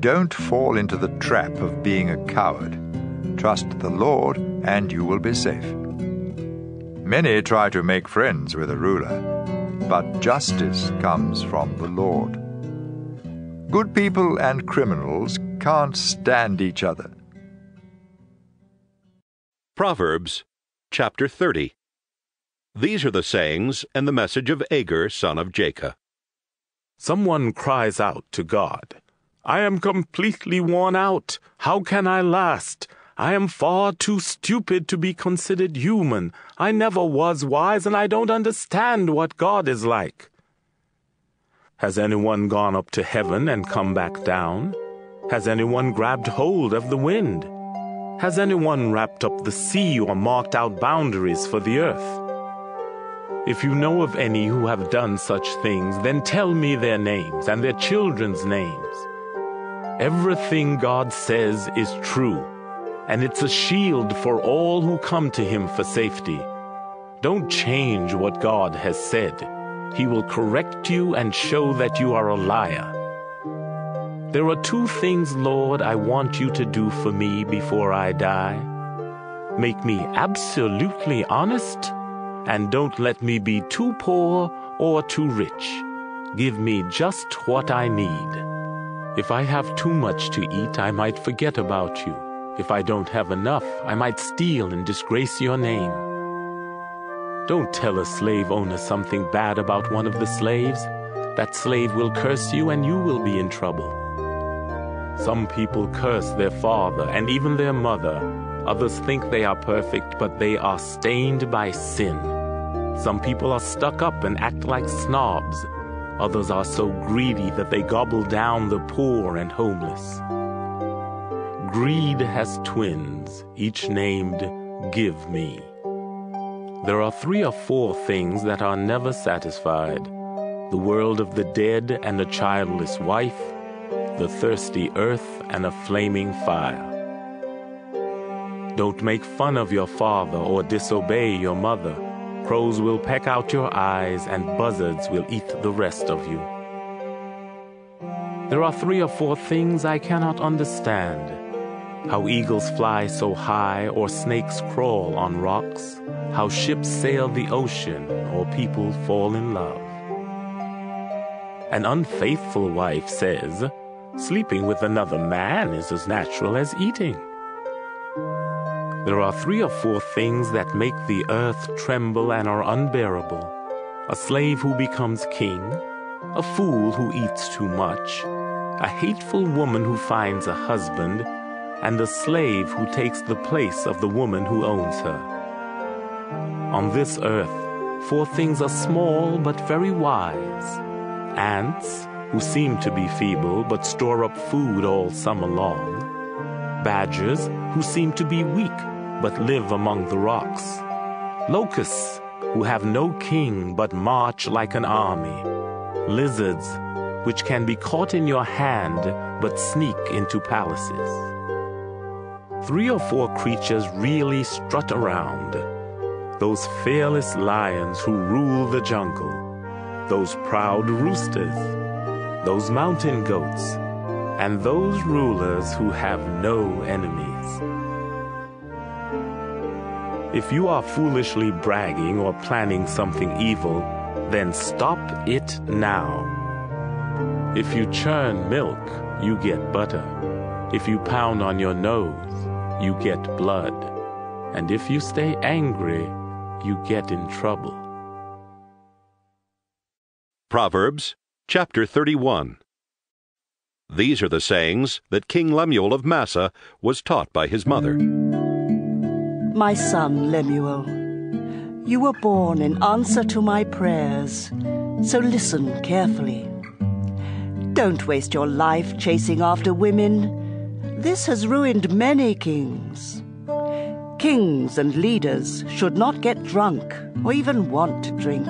Don't fall into the trap of being a coward. Trust the Lord and you will be safe. Many try to make friends with a ruler, but justice comes from the Lord. Good people and criminals can't stand each other. Proverbs Chapter 30. These are the sayings and the message of Agur, son of Jacob. Someone cries out to God, "I am completely worn out. How can I last? I am far too stupid to be considered human. I never was wise, and I don't understand what God is like." Has anyone gone up to heaven and come back down? Has anyone grabbed hold of the wind? Has anyone wrapped up the sea or marked out boundaries for the earth? If you know of any who have done such things, then tell me their names and their children's names. Everything God says is true, and it's a shield for all who come to him for safety. Don't change what God has said. He will correct you and show that you are a liar. There are 2 things, Lord, I want you to do for me before I die. Make me absolutely honest, and don't let me be too poor or too rich. Give me just what I need. If I have too much to eat, I might forget about you. If I don't have enough, I might steal and disgrace your name. Don't tell a slave owner something bad about one of the slaves. That slave will curse you and you will be in trouble. Some people curse their father and even their mother. Others think they are perfect, but they are stained by sin. Some people are stuck up and act like snobs. Others are so greedy that they gobble down the poor and homeless. Greed has twins, each named Give Me. There are 3 or 4 things that are never satisfied: the world of the dead and a childless wife, the thirsty earth and a flaming fire. Don't make fun of your father or disobey your mother. Crows will peck out your eyes and buzzards will eat the rest of you. There are 3 or 4 things I cannot understand: how eagles fly so high or snakes crawl on rocks, how ships sail the ocean or people fall in love. An unfaithful wife says, sleeping with another man is as natural as eating. There are 3 or 4 things that make the earth tremble and are unbearable: a slave who becomes king, a fool who eats too much, a hateful woman who finds a husband, and a slave who takes the place of the woman who owns her. On this earth, 4 things are small but very wise: ants, who seem to be feeble but store up food all summer long; badgers, who seem to be weak but live among the rocks; locusts, who have no king but march like an army; lizards, which can be caught in your hand but sneak into palaces. 3 or 4 creatures really strut around: those fearless lions who rule the jungle, those proud roosters, those mountain goats, and those rulers who have no enemies. If you are foolishly bragging or planning something evil, then stop it now. If you churn milk, you get butter. If you pound on your nose, you get blood. And if you stay angry, you get in trouble. Proverbs Chapter 31. These are the sayings that King Lemuel of Massa was taught by his mother. My son Lemuel, you were born in answer to my prayers, so listen carefully. Don't waste your life chasing after women. This has ruined many kings. Kings and leaders should not get drunk or even want to drink.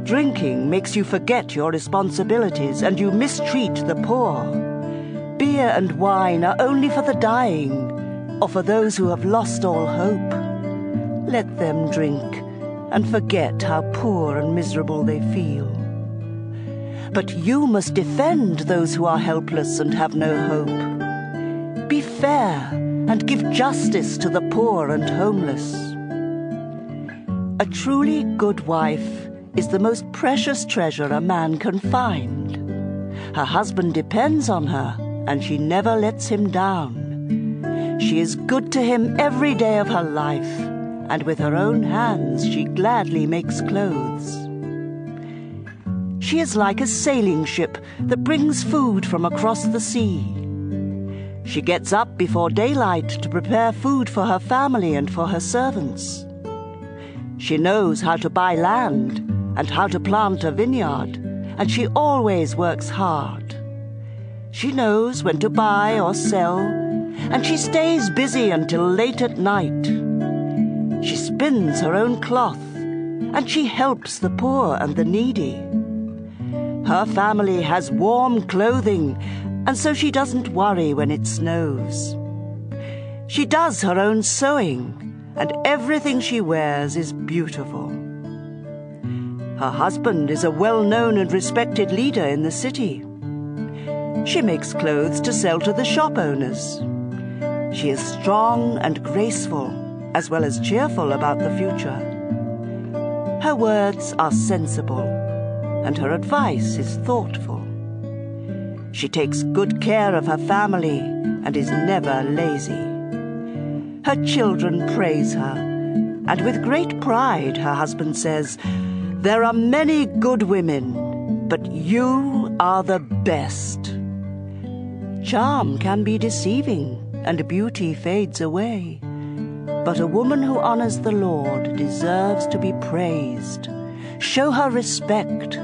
Drinking makes you forget your responsibilities and you mistreat the poor. Beer and wine are only for the dying or for those who have lost all hope. Let them drink and forget how poor and miserable they feel. But you must defend those who are helpless and have no hope. Be fair and give justice to the poor and homeless. A truly good wife is the most precious treasure a man can find. Her husband depends on her, and she never lets him down. She is good to him every day of her life, and with her own hands she gladly makes clothes. She is like a sailing ship that brings food from across the sea. She gets up before daylight to prepare food for her family and for her servants. She knows how to buy land and how to plant a vineyard, and she always works hard. She knows when to buy or sell, and she stays busy until late at night. She spins her own cloth, and she helps the poor and the needy. Her family has warm clothing, and so she doesn't worry when it snows. She does her own sewing, and everything she wears is beautiful. Her husband is a well-known and respected leader in the city. She makes clothes to sell to the shop owners. She is strong and graceful, as well as cheerful about the future. Her words are sensible, and her advice is thoughtful. She takes good care of her family and is never lazy. Her children praise her, and with great pride her husband says, "There are many good women, but you are the best." Charm can be deceiving, and beauty fades away. But a woman who honors the Lord deserves to be praised. Show her respect.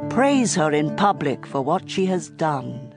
Praise her in public for what she has done.